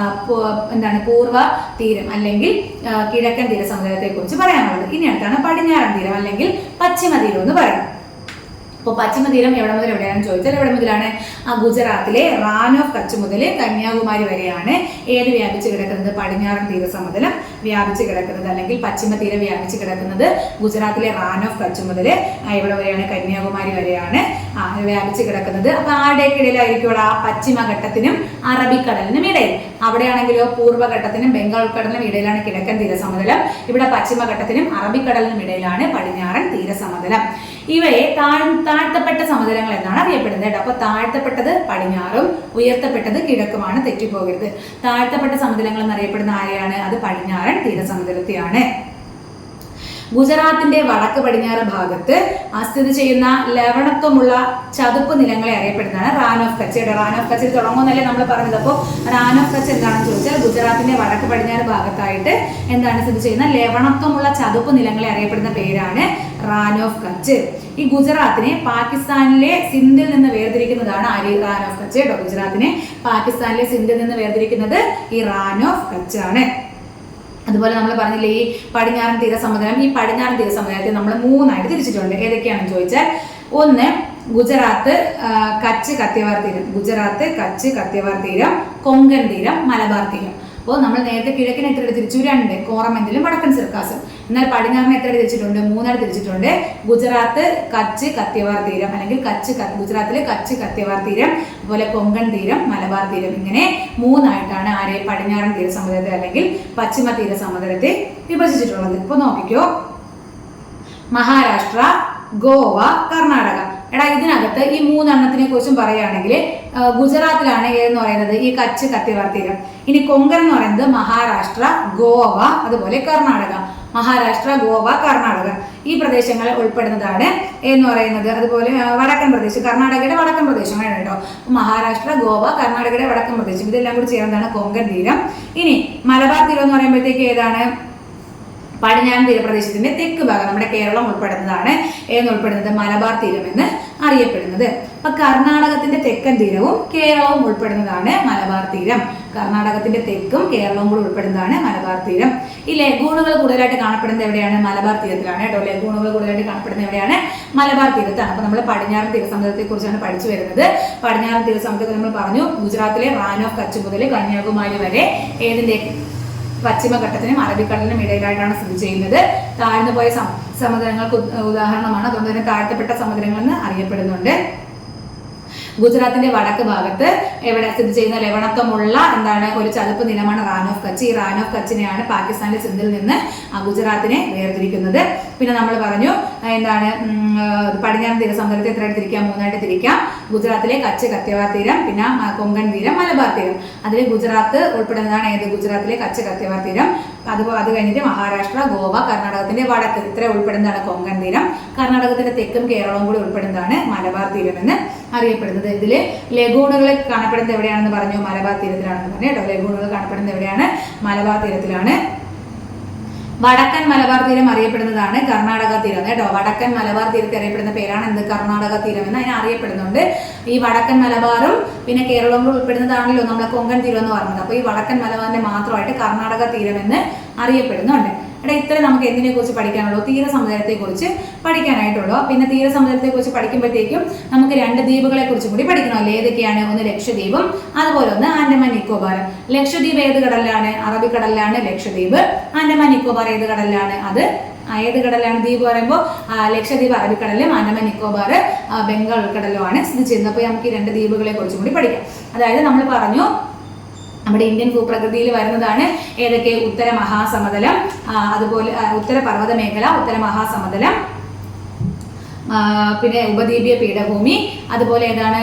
എന്താണ്? പൂർവ്വ തീരം അല്ലെങ്കിൽ കിഴക്കൻ തീരസമതലത്തെ കുറിച്ച് പറയാനുള്ളത്. ഇനി അടുത്താണ് പടിഞ്ഞാറൻ തീരം അല്ലെങ്കിൽ പശ്ചിമ തീരം എന്ന് പറയുന്നത്. അപ്പോൾ പശ്ചിമ തീരം എവിടെ മുതൽ എവിടെയാണെന്ന് ചോദിച്ചാൽ എവിടെ മുതലാണ്? ഗുജറാത്തിലെ റാൻ ഓഫ് കച്ച് മുതൽ കന്യാകുമാരി വരെയാണ് ഏത് വ്യാപിച്ച് കിടക്കുന്നത്? പടിഞ്ഞാറൻ തീരസമതലം വ്യാപിച്ച് കിടക്കുന്നത് അല്ലെങ്കിൽ പശ്ചിമ തീരം വ്യാപിച്ച് കിടക്കുന്നത് ഗുജറാത്തിലെ റാൻ ഓഫ് കച്ച് മുതൽ എവിടെ വരെയാണ്? കന്യാകുമാരി വരെയാണ് വ്യാപിച്ച് കിടക്കുന്നത്. അപ്പൊ ആരുടെയൊക്കെ ഇടയിലായിരിക്കും? ആ പശ്ചിമഘട്ടത്തിനും അറബിക്കടലിനും ഇടയിൽ. അവിടെയാണെങ്കിലോ പൂർവ്വഘട്ടത്തിനും ബംഗാൾ ഉൾക്കടലിനും ഇടയിലാണ് കിഴക്കൻ തീരസമതലം. ഇവിടെ പശ്ചിമഘട്ടത്തിനും അറബിക്കടലിനും ഇടയിലാണ് പടിഞ്ഞാറൻ തീരസമതലം. ഇവയെ താഴ്ത്തപ്പെട്ട സമതലങ്ങൾ എന്നാണ് അറിയപ്പെടുന്നത് കേട്ടോ. അപ്പൊ താഴ്ത്തപ്പെട്ടത് പടിഞ്ഞാറും ഉയർത്തപ്പെട്ടത് കിഴക്കുമാണ്, തെറ്റിപ്പോകരുത്. താഴ്ത്തപ്പെട്ട സമതലങ്ങൾ എന്നറിയപ്പെടുന്ന ആരെയാണ്? അത് പടിഞ്ഞാറൻ തീരസമതലത്തെയാണ്. ഗുജറാത്തിന്റെ വടക്ക് പടിഞ്ഞാറ് ഭാഗത്ത് സ്ഥിതി ചെയ്യുന്ന ലവണത്വമുള്ള ചതുപ്പ് നിലങ്ങളെ അറിയപ്പെടുന്നതാണ് റാൻ ഓഫ് കച്ച്. റാൻ ഓഫ് കച്ചിൽ തുടങ്ങുന്നല്ലേ നമ്മൾ പറഞ്ഞത്. അപ്പോൾ റാൻ ഓഫ് കച്ച് എന്താണെന്ന് ചോദിച്ചാൽ ഗുജറാത്തിന്റെ വടക്ക് പടിഞ്ഞാറ് ഭാഗത്തായിട്ട് എന്താണ് സ്ഥിതി ചെയ്യുന്ന ലവണത്വമുള്ള ചതുപ്പ് നിലങ്ങളെ അറിയപ്പെടുന്ന പേരാണ് റാൻ ഓഫ് കച്ച്. ഈ ഗുജറാത്തിനെ പാകിസ്ഥാനിലെ സിന്ധിൽ നിന്ന് വേർതിരിക്കുന്നതാണ് റാൻ ഓഫ് കച്ച് കേട്ടോ. ഗുജറാത്തിനെ പാകിസ്ഥാനിലെ സിന്ധിൽ നിന്ന് വേർതിരിക്കുന്നത് ഈ റാൻ ഓഫ് കച്ച് ആണ്. അതുപോലെ നമ്മൾ പറഞ്ഞില്ലേ ഈ പടിഞ്ഞാറൻ തീരസമതലം. ഈ പടിഞ്ഞാറൻ തീരസമതലത്തെ നമ്മൾ മൂന്നായിട്ട് തിരിച്ചിട്ടുണ്ട്. ഏതൊക്കെയാണെന്ന് ചോദിച്ചാൽ, ഒന്ന് ഗുജറാത്ത് കച്ച് കത്തിയവാർ തീരം, ഗുജറാത്ത് കച്ച് കത്തിയവാർ തീരം, കൊങ്കൺ തീരം, മലബാർ തീരം. അപ്പോൾ നമ്മൾ നേരത്തെ കിഴക്കിന് എത്ര തിരിച്ചു? 2, കോറമന്റലും വടക്കൻ സിർക്കാസും. എന്നാൽ പടിഞ്ഞാറിന് എത്ര തിരിച്ചിട്ടുണ്ട്? 3 തിരിച്ചിട്ടുണ്ട്. ഗുജറാത്ത് കച്ച് കത്തിയവാർ തീരം അല്ലെങ്കിൽ ഗുജറാത്തിലെ കച്ച് കത്തിയവാർ തീരം, അതുപോലെ കൊങ്കൺ തീരം, മലബാർ തീരം. ഇങ്ങനെ 3ആയിട്ടാണ് പടിഞ്ഞാറൻ തീരസമതലത്തെ അല്ലെങ്കിൽ പശ്ചിമ തീരസമതലത്തെ വിഭജിച്ചിട്ടുള്ളത്. ഇപ്പൊ നോക്കിക്കോ, മഹാരാഷ്ട്ര, ഗോവ, കർണാടക. ഇതിനകത്ത് ഈ 3 കുറിച്ചും പറയുകയാണെങ്കിൽ ഗുജറാത്തിലാണ് ഏതെന്ന് പറയുന്നത് ഈ കച്ച് കത്തിയവാർ തീരം. ഇനി കൊങ്കൺ എന്ന് പറയുന്നത് മഹാരാഷ്ട്ര, ഗോവ, അതുപോലെ കർണാടക. മഹാരാഷ്ട്ര, ഗോവ, കർണാടക ഈ പ്രദേശങ്ങൾ ഉൾപ്പെടുന്നതാണ് എന്ന് പറയുന്നത്. അതുപോലെ വടക്കൻ പ്രദേശം, കർണാടകയുടെ വടക്കൻ പ്രദേശങ്ങളാണ് കേട്ടോ. മഹാരാഷ്ട്ര, ഗോവ, കർണാടകയുടെ വടക്കൻ പ്രദേശം ഇതെല്ലാം കൂടി ചേർന്നതാണ് കൊങ്കൺ തീരം. ഇനി മലബാർ തീരം എന്ന് പറയുമ്പോഴത്തേക്ക് ഏതാണ്? പടിഞ്ഞാറൻ തീരപ്രദേശത്തിന്റെ തെക്ക് ഭാഗം, നമ്മുടെ കേരളം ഉൾപ്പെടുന്നതാണ് ഉൾപ്പെടുന്നത് മലബാർ തീരം എന്ന് അറിയപ്പെടുന്നത്. അപ്പൊ കർണാടകത്തിന്റെ തെക്കൻ തീരവും കേരളവും ഉൾപ്പെടുന്നതാണ് മലബാർ തീരം. കർണാടകത്തിന്റെ തെക്കും കേരളവും കൂടി ഉൾപ്പെടുന്നതാണ് മലബാർ തീരം. ഈ ലഗൂണുകൾ കൂടുതലായിട്ട് കാണപ്പെടുന്നത് എവിടെയാണ്? മലബാർ തീരത്തിലാണ് കേട്ടോ. ലഗൂണുകൾ കൂടുതലായിട്ട് കാണപ്പെടുന്നത് എവിടെയാണ്? മലബാർ തീരത്താണ്. അപ്പൊ നമ്മൾ പടിഞ്ഞാറൻ തീരസമതലത്തെ കുറിച്ചാണ് പഠിച്ചു വരുന്നത്. പടിഞ്ഞാറൻ തീരസമതലത്തിൽ നമ്മൾ പറഞ്ഞു ഗുജറാത്തിലെ റാൻ ഓഫ് കച്ച് മുതൽ കന്യാകുമാരി വരെ ഏതിന്റെ? പശ്ചിമഘട്ടത്തിനും അറബിക്കടലിനും ഇടയിലായിട്ടാണ് സ്ഥിതി ചെയ്യുന്നത്. താഴ്ന്നു പോയ സമതലങ്ങൾക്ക് ഉദാഹരണമാണ്. അതുകൊണ്ട് തന്നെ താഴ്ത്തപ്പെട്ട സമതലങ്ങൾ എന്ന് അറിയപ്പെടുന്നുണ്ട്. ഗുജറാത്തിന്റെ വടക്ക് ഭാഗത്ത് എവിടെ സ്ഥിതി ചെയ്യുന്ന ലവണത്വമുള്ള എന്താണ് ഒരു ചതുപ്പ് നിലമാണ് റാൻ ഓഫ് കച്ച്. ഈ റാൻ ഓഫ് കച്ചിനെയാണ് പാകിസ്ഥാനിലെ സിന്ധിൽ നിന്ന് ഗുജറാത്തിനെ വേർതിരിക്കുന്നത്. പിന്നെ നമ്മൾ പറഞ്ഞു എന്താണ് പടിഞ്ഞാറൻ തീരസമുദ്രത്തെ എത്രയായിട്ട് തിരിക്കാം? 3ആയിട്ട് തിരിക്കാം. ഗുജറാത്തിലെ കച്ച് കത്തിയവാർ തീരം, പിന്നെ കൊങ്കൺ തീരം, മലബാർ തീരം. അതിൽ ഗുജറാത്ത് ഉൾപ്പെടുന്നതാണ് ഏത്? ഗുജറാത്തിലെ കച്ച് കത്തിയവാർ തീരം. അത് കഴിഞ്ഞിട്ട് മഹാരാഷ്ട്ര, ഗോവ, കർണാടകത്തിന്റെ വടക്ക് ഇത്ര ഉൾപ്പെടുന്നതാണ് കൊങ്കൺ തീരം. കർണാടകത്തിന്റെ തെക്കും കേരളവും കൂടി ഉൾപ്പെടുന്നതാണ് മലബാർ തീരം എന്ന് അറിയപ്പെടുന്നത്. ഇതില് ലഗൂണുകൾ കാണപ്പെടുന്നത് എവിടെയാണെന്ന് പറഞ്ഞു? മലബാർ തീരത്തിലാണെന്ന് പറഞ്ഞു കേട്ടോ. ലഗൂണുകൾ കാണപ്പെടുന്നത് എവിടെയാണ്? മലബാർ തീരത്തിലാണ്. വടക്കൻ മലബാർ തീരം അറിയപ്പെടുന്നതാണ് കർണാടക തീരം കേട്ടോ. വടക്കൻ മലബാർ തീരത്തെ അറിയപ്പെടുന്ന പേരാണ് എന്ത്? കർണാടക തീരം എന്ന് അതിനെ അറിയപ്പെടുന്നുണ്ട്. ഈ വടക്കൻ മലബാറും പിന്നെ കേരളവും ഉൾപ്പെടുന്നതാണല്ലോ നമ്മളെ കൊങ്കൺ തീരം എന്ന് പറഞ്ഞത്. അപ്പൊ ഈ വടക്കൻ മലബാറിന്റെ മാത്രമായിട്ട് കർണാടക തീരം എന്ന് അറിയപ്പെടുന്നുണ്ട്. ഇവിടെ ഇത്ര നമുക്ക് എന്തിനെ കുറിച്ച് പഠിക്കാനുള്ളൂ? തീരസമുദ്രത്തെ കുറിച്ച് പഠിക്കാനായിട്ടുള്ളൂ. പിന്നെ തീരസമുദ്രത്തെ കുറിച്ച് പഠിക്കുമ്പോഴത്തേക്കും നമുക്ക് 2 ദ്വീപുകളെ കുറിച്ചും കൂടി പഠിക്കണമല്ലോ. ഏതൊക്കെയാണ്? ഒന്ന് ലക്ഷദ്വീപും അതുപോലെ ഒന്ന് ആൻഡമാൻ നിക്കോബാർ. ലക്ഷദ്വീപ് ഏത് കടലിലാണ്? അറബിക്കടലിലാണ് ലക്ഷദ്വീപ്. ആൻഡമാൻ നിക്കോബാർ ഏത് കടലിലാണ്? അത് ഏത് കടലാണ്? ദ്വീപ് പറയുമ്പോൾ ലക്ഷദ്വീപ് അറബിക്കടലും ആൻഡമാൻ നിക്കോബാർ ബംഗാൾ ഉൾക്കടലുമാണ് സ്ഥിതി ചെയ്യുന്നത്. അപ്പോൾ നമുക്ക് ഈ 2 ദ്വീപുകളെ കുറിച്ചും കൂടി പഠിക്കാം. അതായത് നമ്മൾ പറഞ്ഞു നമ്മുടെ ഇന്ത്യൻ ഭൂപ്രകൃതിയിൽ വരുന്നതാണ് ഏതൊക്കെ? ഉത്തര മഹാസമതലം, അതുപോലെ ഉത്തര പർവ്വത മേഖല, ഉത്തര മഹാസമതലം, പിന്നെ ഉപദ്വീപീയ പീഠഭൂമി, അതുപോലെ ഏതാണ്?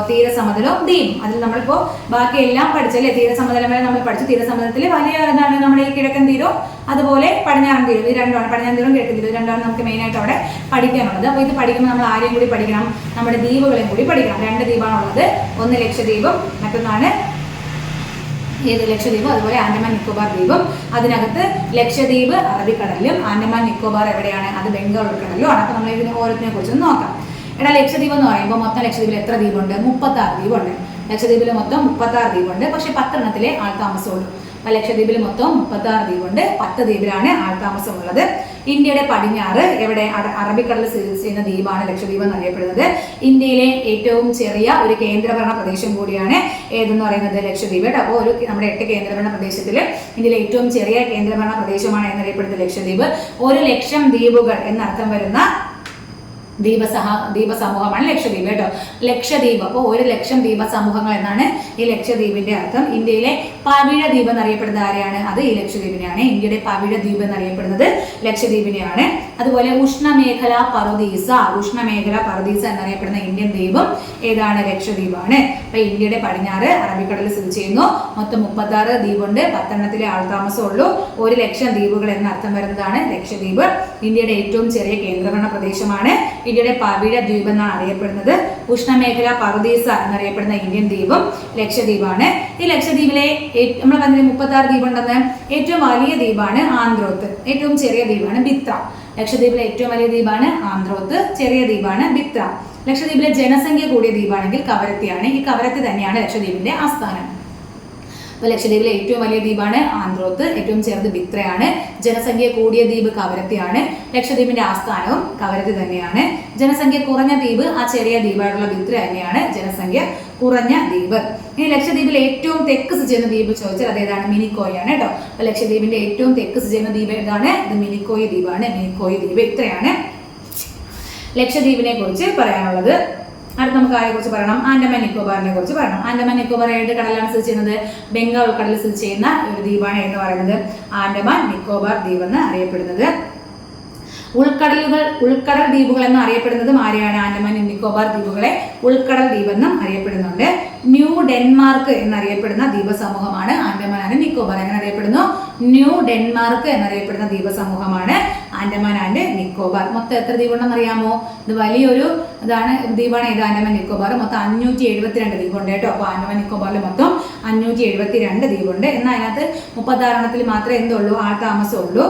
തീരസമതലവും ദ്വീപ്. അതിൽ നമ്മളിപ്പോ ബാക്കിയെല്ലാം പഠിച്ചല്ലേ? തീരസമതലം വരെ നമ്മൾ പഠിച്ചു. തീരസമതലത്തിൽ വലിയ എന്താണ് നമ്മുടെ ഈ കിഴക്കൻ തീരവും അതുപോലെ പടിഞ്ഞാറൻ തീരം. ഇത് രണ്ടാണ്, പടിഞ്ഞാറൻ തീരവും കിഴക്കൻ തീരവും രണ്ടാണ് നമുക്ക് മെയിനായിട്ട് അവിടെ പഠിക്കാനുള്ളത്. അപ്പോൾ ഇത് പഠിക്കുമ്പോൾ നമ്മൾ ആരെയും കൂടി പഠിക്കണം? നമ്മുടെ ദ്വീപുകളെയും കൂടി പഠിക്കണം. 2 ദ്വീപാണുള്ളത്. ഒന്ന് ലക്ഷദ്വീപും മറ്റൊന്നാണ് ഏത്? ലക്ഷദ്വീപ്, അതുപോലെ ആൻഡമാൻ നിക്കോബാർ ദ്വീപും. അതിനകത്ത് ലക്ഷദ്വീപ് അറബിക്കടലിലും ആൻഡമാൻ നിക്കോബാർ എവിടെയാണ്? അത് ബംഗാൾ ഉൾക്കടലിലും ആണ്. അപ്പോൾ നമ്മൾ ഇതിനെ ഓരോത്തിനെ കുറിച്ച് നോക്കാം. എടാ ലക്ഷദ്വീപ് എന്ന് പറയുമ്പോൾ മൊത്തം ലക്ഷദ്വീപിൽ എത്ര ദ്വീപുണ്ട്? 36 ദ്വീപുണ്ട്. ലക്ഷദ്വീപിൽ മൊത്തം 36 ദ്വീപുണ്ട്. പക്ഷെ 10 എണ്ണത്തിലെ ആൾതാമസമുള്ളൂ. അപ്പോൾ ലക്ഷദ്വീപിൽ മൊത്തം 36 ദ്വീപുണ്ട്. 10 ദ്വീപിലാണ് ആൾതാമസമുള്ളത്. ഇന്ത്യയുടെ പടിഞ്ഞാറ് എവിടെ? അറബിക്കടലിൽ സ്ഥിതി ചെയ്യുന്ന ദ്വീപാണ് ലക്ഷദ്വീപ് എന്നറിയപ്പെടുന്നത്. ഇന്ത്യയിലെ ഏറ്റവും ചെറിയ ഒരു കേന്ദ്രഭരണ പ്രദേശം കൂടിയാണ് ഏതെന്ന് പറയുന്നത്? ലക്ഷദ്വീപ്. അപ്പോൾ നമ്മുടെ 8 കേന്ദ്രഭരണ പ്രദേശത്തിൽ ഇന്ത്യയിലെ ഏറ്റവും ചെറിയ കേന്ദ്രഭരണ പ്രദേശമാണ് എന്നറിയപ്പെടുന്നത് ലക്ഷദ്വീപ്. 1,00,000 ദ്വീപുകൾ എന്നർത്ഥം വരുന്ന ദ്വീപസമൂഹമാണ് ലക്ഷദ്വീപ് കേട്ടോ. ലക്ഷദ്വീപ് അപ്പോൾ 1,00,000 ദ്വീപസമൂഹങ്ങൾ എന്നാണ് ഈ ലക്ഷദ്വീപിന്റെ അർത്ഥം. ഇന്ത്യയിലെ പവിഴ ദ്വീപ് എന്നറിയപ്പെടുന്നത് ആരെയാണ്? അത് ഈ ലക്ഷദ്വീപിനെയാണ്. ഇന്ത്യയുടെ പവിഴ ദ്വീപ് എന്നറിയപ്പെടുന്നത് ലക്ഷദ്വീപിനെയാണ്. അതുപോലെ ഉഷ്ണമേഖല പറുദീസ എന്നറിയപ്പെടുന്ന ഇന്ത്യൻ ദ്വീപും ഏതാണ്? ലക്ഷദ്വീപാണ്. അപ്പൊ ഇന്ത്യയുടെ പടിഞ്ഞാറ് അറബിക്കടലിൽ സ്ഥിതി ചെയ്യുന്നു. മൊത്തം 36 ദ്വീപുണ്ട്. 10 എണ്ണത്തിലെ ആൾതാമസമുള്ളൂ. 1,00,000 ദ്വീപുകൾ എന്നർത്ഥം വരുന്നതാണ് ലക്ഷദ്വീപ്. ഇന്ത്യയുടെ ഏറ്റവും ചെറിയ കേന്ദ്രഭരണ പ്രദേശമാണ്. ഇന്ത്യയുടെ പവിഴ ദ്വീപ് എന്നാണ് അറിയപ്പെടുന്നത്. ഉഷ്ണമേഖല പറുദീസ എന്നറിയപ്പെടുന്ന ഇന്ത്യൻ ദ്വീപും ലക്ഷദ്വീപാണ്. ഈ ലക്ഷദ്വീപിലെ നമ്മൾ പറഞ്ഞ 36 ദ്വീപുണ്ടെന്ന് ഏറ്റവും വലിയ ദ്വീപാണ് ആന്ത്രോത്ത്. ഏറ്റവും ചെറിയ ദ്വീപാണ് ബിത്ര. ലക്ഷദ്വീപിലെ ഏറ്റവും വലിയ ദ്വീപാണ് ആന്ത്രോത്ത്. ചെറിയ ദ്വീപാണ് ബിത്ര. ലക്ഷദ്വീപിലെ ജനസംഖ്യ കൂടിയ ദ്വീപാണെങ്കിൽ കവരത്തിയാണ്. ഈ കവരത്തി തന്നെയാണ് ലക്ഷദ്വീപിന്റെ ആസ്ഥാനം. അപ്പോൾ ലക്ഷദ്വീപിലെ ഏറ്റവും വലിയ ദ്വീപാണ് ആന്ത്രോത്ത്. ഏറ്റവും ചെറുത് ബിത്രയാണ്. ജനസംഖ്യ കൂടിയ ദ്വീപ് കവരത്തിയാണ്. ലക്ഷദ്വീപിന്റെ ആസ്ഥാനവും കവരത്തി തന്നെയാണ്. ജനസംഖ്യ കുറഞ്ഞ ദ്വീപ് ആ ചെറിയ ദ്വീപായിട്ടുള്ള ബിത്ര തന്നെയാണ് ജനസംഖ്യ കുറഞ്ഞ ദ്വീപ്. ഇനി ലക്ഷദ്വീപിൽ ഏറ്റവും തെക്ക് സ്ഥിതി ചെയ്യുന്ന ദ്വീപ് ചോദിച്ചാൽ അതേതാണ്? മിനിക്കോയ് ആണ് കേട്ടോ. അപ്പോൾ ലക്ഷദ്വീപിന്റെ ഏറ്റവും തെക്ക് സ്ഥിതി ചെയ്യുന്ന ദ്വീപ് ഏതാണ്? ഇത് മിനിക്കോയ് ദ്വീപാണ്. മിനിക്കോയ് ദ്വീപ്. ഇത്രയാണ് ലക്ഷദ്വീപിനെ കുറിച്ച് പറയാനുള്ളത്. അടുത്ത നമുക്ക് ആരെ കുറിച്ച് പറയണം? ആൻഡമാൻ നിക്കോബാറിനെ കുറിച്ച് പറയണം. ആൻഡമാൻ നിക്കോബാർ ഏത് കടലാണ് സ്ഥിതി ചെയ്യുന്നത്? ബംഗാൾ ഉൾക്കടലിൽ സ്ഥിതി ചെയ്യുന്ന ഒരു ദ്വീപാണ് എന്ന് പറയുന്നത് ആൻഡമാൻ നിക്കോബാർ ദ്വീപ് എന്ന് അറിയപ്പെടുന്നത്. ഉൾക്കടൽ ദ്വീപുകൾ എന്ന് അറിയപ്പെടുന്നതും ആരെയാണ്? ആൻഡമാൻ നിക്കോബാർ ദ്വീപുകളെ ഉൾക്കടൽ ദ്വീപ് എന്നും അറിയപ്പെടുന്നുണ്ട്. ന്യൂ ഡെൻമാർക്ക് എന്നറിയപ്പെടുന്ന ദ്വീപസമൂഹമാണ് ആൻഡമാൻ ആൻഡ് നിക്കോബാർ. എങ്ങനെ അറിയപ്പെടുന്നു? ന്യൂ ഡെൻമാർക്ക് എന്നറിയപ്പെടുന്ന ദ്വീപസമൂഹമാണ് ആൻഡമാൻ ആൻഡ് നിക്കോബാർ. മൊത്തം എത്ര ദ്വീപുണ്ടെന്ന് അറിയാമോ? ഇത് വലിയൊരു ദ്വീപാണ് ഇത് ആൻഡമാൻ നിക്കോബാർ. മൊത്തം 572 ദ്വീപുണ്ട് കേട്ടോ. അപ്പോൾ ആൻഡമാൻ നിക്കോബാറിൽ മൊത്തം 572 ദ്വീപുണ്ട്. എന്നാൽ അതിനകത്ത് 36 എണ്ണത്തിൽ മാത്രമേ എന്തുള്ളൂ? ആൾതാമസമുള്ളൂ.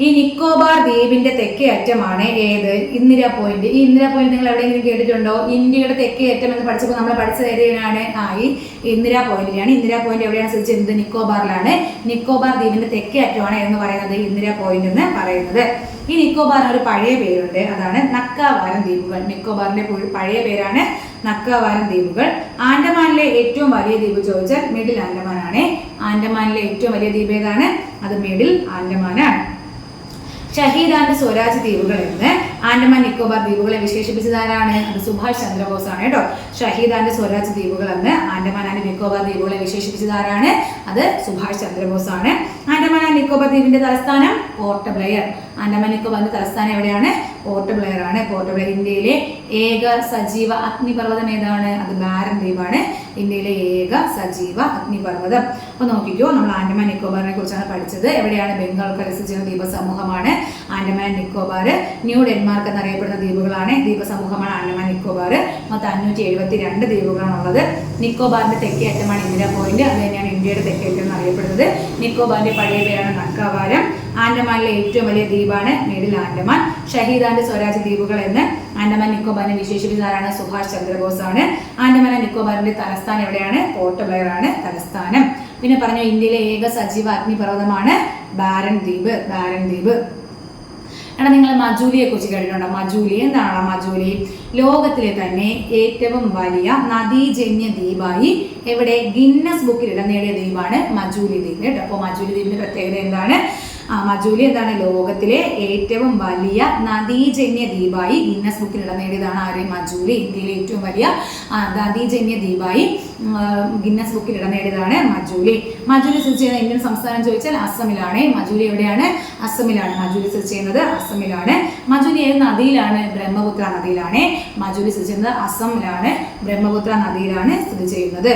ഈ നിക്കോബാർ ദ്വീപിന്റെ തെക്കേ അറ്റമാണ് ഏത്? ഇന്ദിര പോയിന്റ്. ഈ ഇന്ദിര പോയിന്റ് നിങ്ങൾ എവിടെയെങ്കിലും കേട്ടിട്ടുണ്ടോ? ഇന്ത്യയുടെ തെക്കേ അറ്റം എന്ന് പഠിച്ചപ്പോൾ നമ്മൾ പഠിച്ചത് ഏതാണ്? ഈ ഇന്ദിര പോയിന്റിലാണ്. ഇന്ദിര പോയിന്റ് എവിടെയാണ് സ്ഥിതി ചെയ്യുന്നത്? നിക്കോബാറിലാണ്. നിക്കോബാർ ദ്വീപിന്റെ തെക്കേ അറ്റമാണ് എന്ന് പറയുന്നത് ഇന്ദിര പോയിന്റ് എന്ന് പറയുന്നത്. ഈ നിക്കോബാറിന് ഒരു പഴയ പേരുണ്ട്. അതാണ് നക്കാവാരം ദ്വീപുകൾ. നിക്കോബാറിന്റെ പഴയ പേരാണ് നക്കാവാരം ദ്വീപുകൾ. ആൻഡമാനിലെ ഏറ്റവും വലിയ ദ്വീപ് ചോദിച്ചാൽ മിഡിൽ ആൻഡമാൻ ആണ്. ആൻഡമാനിലെ ഏറ്റവും വലിയ ദ്വീപ് ഏതാണ്? അത് മിഡിൽ ആൻഡമാൻ ആണ്. ഷഹീദ് ആൻഡ് സ്വരാജ് ദ്വീപുകൾ എന്ന് ആൻഡമാൻ നിക്കോബാർ ദ്വീപുകളെ വിശേഷിപ്പിച്ചത് ആരാണ്? അത് സുഭാഷ് ചന്ദ്രബോസ് ആണ് കേട്ടോ. ഷഹീദ് ആൻഡ് സ്വരാജ് ദ്വീപുകൾ എന്ന് ആൻഡമാൻ ആൻഡ് നിക്കോബാർ ദ്വീപുകളെ വിശേഷിപ്പിച്ചത് ആരാണ്? അത് സുഭാഷ് ചന്ദ്രബോസ് ആണ്. ആൻഡമാൻ ആൻഡ് നിക്കോബാർ ദ്വീപിന്റെ തലസ്ഥാനം പോർട്ട് ബ്ലെയർ. ആൻഡമാൻ നിക്കോബാറിന്റെ തലസ്ഥാനം എവിടെയാണ്? പോർട്ട് ബ്ലെയർ ആണ്. പോർട്ട് ബ്ലെയർ ഇന്ത്യയിലെ ഏക സജീവ അഗ്നിപർവ്വതം ഏതാണ്? അത് ബാരൻ ദ്വീപാണ്. ഇന്ത്യയിലെ ഏക സജീവ അഗ്നിപർവ്വതം. അപ്പൊ നോക്കിക്കോ, നമ്മൾ ആൻഡമാൻ നിക്കോബാറിനെ കുറിച്ചാണ് പഠിച്ചത്. എവിടെയാണ്? ബംഗാൾ കരസ്ഥിതിക്കുന്ന ദ്വീപസമൂഹമാണ് ആൻഡമാൻ നിക്കോബാർ. ന്യൂ ഡെൻമാർക്ക് എന്നറിയപ്പെടുന്ന ദ്വീപുകളാണ് ദ്വീപസമൂഹമാണ് ആൻഡമാൻ നിക്കോബാർ. മൊത്തം 572 ദ്വീപുകളാണുള്ളത്. നിക്കോബാറിന്റെ തെക്കേ അറ്റമാണ് ഇന്ദിര പോയിന്റ്. അത് തന്നെയാണ് ഇന്ത്യയുടെ തെക്കേ അറ്റം എന്നറിയപ്പെടുന്നത്. നിക്കോബാറിന്റെ പഴയ പേരാണ് നക്കാവാരം. ആൻഡമാനിലെ ഏറ്റവും വലിയ ദ്വീപാണ് മിഡിൽ ആൻഡമാൻ. ഷഹീദ് ആൻഡ് സ്വരാജ് ദ്വീപുകൾ എന്ന് ആൻഡമാൻ നിക്കോബാറിനെ വിശേഷിപ്പിച്ചതാണ് സുഭാഷ് ചന്ദ്രബോസ് ആണ്. ആൻഡമാൻ നിക്കോബാറിന്റെ തലസ്ഥാനം എവിടെയാണ്? പോർട്ട് ബ്ലെയർ ആണ് തലസ്ഥാനം. പിന്നെ പറഞ്ഞു ഇന്ത്യയിലെ ഏക സജീവ അഗ്നിപർവ്വതമാണ് ബാരൻ ദ്വീപ്. ബാരൻ ദ്വീപ്. എടാ, നിങ്ങൾ മജൂലിയെ കുറിച്ച് കേട്ടിട്ടുണ്ടോ? മജൂലി എന്താണ്? മജൂലി ലോകത്തിലെ തന്നെ ഏറ്റവും വലിയ നദീജന്യ ദ്വീപായി എവിടെ? ഗിന്നസ് ബുക്കിൽ ഇടം നേടിയ ദ്വീപാണ് മജൂലി ദ്വീപ് കേട്ടോ. അപ്പോൾ മജൂലി ദ്വീപിന്റെ പ്രത്യേകത എന്താണ്? മജൂലി എന്താണ്? ലോകത്തിലെ ഏറ്റവും വലിയ നദീജന്യ ദ്വീപായി ഗിന്നസ് ബുക്കിൽ ഇടം നേടിയതാണ് ആര്? മജൂലി. ഇന്ത്യയിലെ ഏറ്റവും വലിയ നദീജന്യ ദ്വീപായി ഗിന്നസ് ബുക്കിൽ ഇടം നേടിയതാണ് മജൂലി. മജൂലി സ്ഥിതി ചെയ്യുന്ന ഇന്ത്യൻ സംസ്ഥാനം ചോദിച്ചാൽ അസമിലാണ്. മജൂലി എവിടെയാണ്? അസമിലാണ്. മജൂലി സ്ഥിതി ചെയ്യുന്നത് അസമിലാണ്. മജൂലി ഏത് നദിയിലാണ്? ബ്രഹ്മപുത്ര നദിയിലാണ്. മജൂലി സ്ഥിതി ചെയ്യുന്നത് അസമിലാണ്. ബ്രഹ്മപുത്ര നദിയിലാണ് സ്ഥിതി ചെയ്യുന്നത്.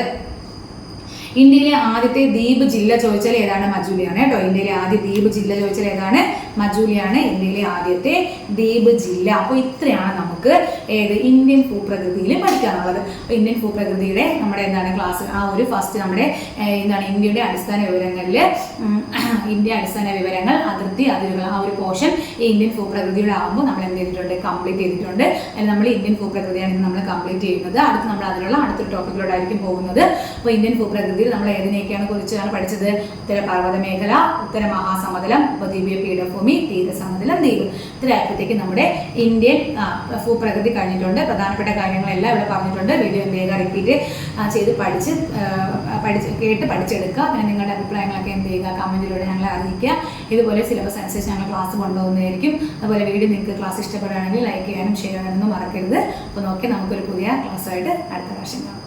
ഇന്ത്യയിലെ ആദ്യത്തെ ദ്വീപ് ജില്ല ചോദിച്ചാൽ ഏതാണ്? മജൂലിയാണ് കേട്ടോ. ഇന്ത്യയിലെ ആദ്യ ദ്വീപ് ജില്ല ചോദിച്ചാൽ ഏതാണ്? മജൂലിയാണ് ഇന്ത്യയിലെ ആദ്യത്തെ ദ്വീപ് ജില്ല. അപ്പോൾ ഇത്രയാണ് നമുക്ക് ഇന്ത്യൻ ഭൂപ്രകൃതിയിൽ പഠിക്കാനുള്ളത്. അപ്പോൾ ഇന്ത്യൻ ഭൂപ്രകൃതിയുടെ നമ്മുടെ എന്താണ് ക്ലാസ് ഫസ്റ്റ് നമ്മുടെ ഇന്ത്യയുടെ അടിസ്ഥാന വിവരങ്ങളിൽ ഇന്ത്യ അടിസ്ഥാന വിവരങ്ങൾ, അതിർത്തി, അതിരുകൾ, ഒരു പോർഷൻ ഈ ഇന്ത്യൻ ഭൂപ്രകൃതിയുടെ ആകുമ്പോൾ നമ്മൾ എന്ത് ചെയ്തിട്ടുണ്ട്? കംപ്ലീറ്റ് ചെയ്തിട്ടുണ്ട്. അതിൽ നമ്മൾ ഇന്ത്യൻ ഭൂപ്രകൃതിയാണ് ഇന്ന് നമ്മൾ കംപ്ലീറ്റ് ചെയ്യുന്നത്. അടുത്ത് നമ്മൾ അതിലുള്ള അടുത്തൊരു ടോപ്പിക്കിലോട്ടായിരിക്കും പോകുന്നത്. അപ്പോൾ ഇന്ത്യൻ ഭൂപ്രകൃതി നമ്മൾ ഏതിനെയൊക്കെയാണ് കുറിച്ചാണ് പഠിച്ചത്? ഉത്തരപർവ്വത മേഖല, ഉത്തര മഹാസമതലം, ഉപദ്വീപീയ പീഠഭൂമി, തീരസമതലം, ദ്വീപ്. ഇത്രയായപ്പോഴത്തേക്ക് നമ്മുടെ ഇന്ത്യൻ ഭൂപ്രകൃതി കഴിഞ്ഞിട്ടുണ്ട്. പ്രധാനപ്പെട്ട കാര്യങ്ങളെല്ലാം ഇവിടെ പറഞ്ഞിട്ടുണ്ട്. വീഡിയോ വേഗം റിപ്പീറ്റ് ചെയ്ത് കേട്ട് പഠിച്ചെടുക്കുക. പിന്നെ നിങ്ങളുടെ അഭിപ്രായങ്ങളൊക്കെ എന്ത് ചെയ്യുക? കമൻറ്റിലൂടെ ഞങ്ങളെ അറിയിക്കുക. ഇതുപോലെ സിലബസ് അനുസരിച്ച് ഞങ്ങൾ ക്ലാസ് കൊണ്ടുപോകുന്നതായിരിക്കും. അതുപോലെ വീഡിയോ നിങ്ങൾക്ക് ക്ലാസ് ഇഷ്ടപ്പെടുകയാണെങ്കിൽ ലൈക്ക് ചെയ്യാനും ഷെയർ ചെയ്യാനൊന്നും മറക്കരുത്. അപ്പോൾ നോക്കി നമുക്കൊരു പുതിയ ക്ലാസ്സായിട്ട് അടുത്ത പ്രാവശ്യം കാണാം.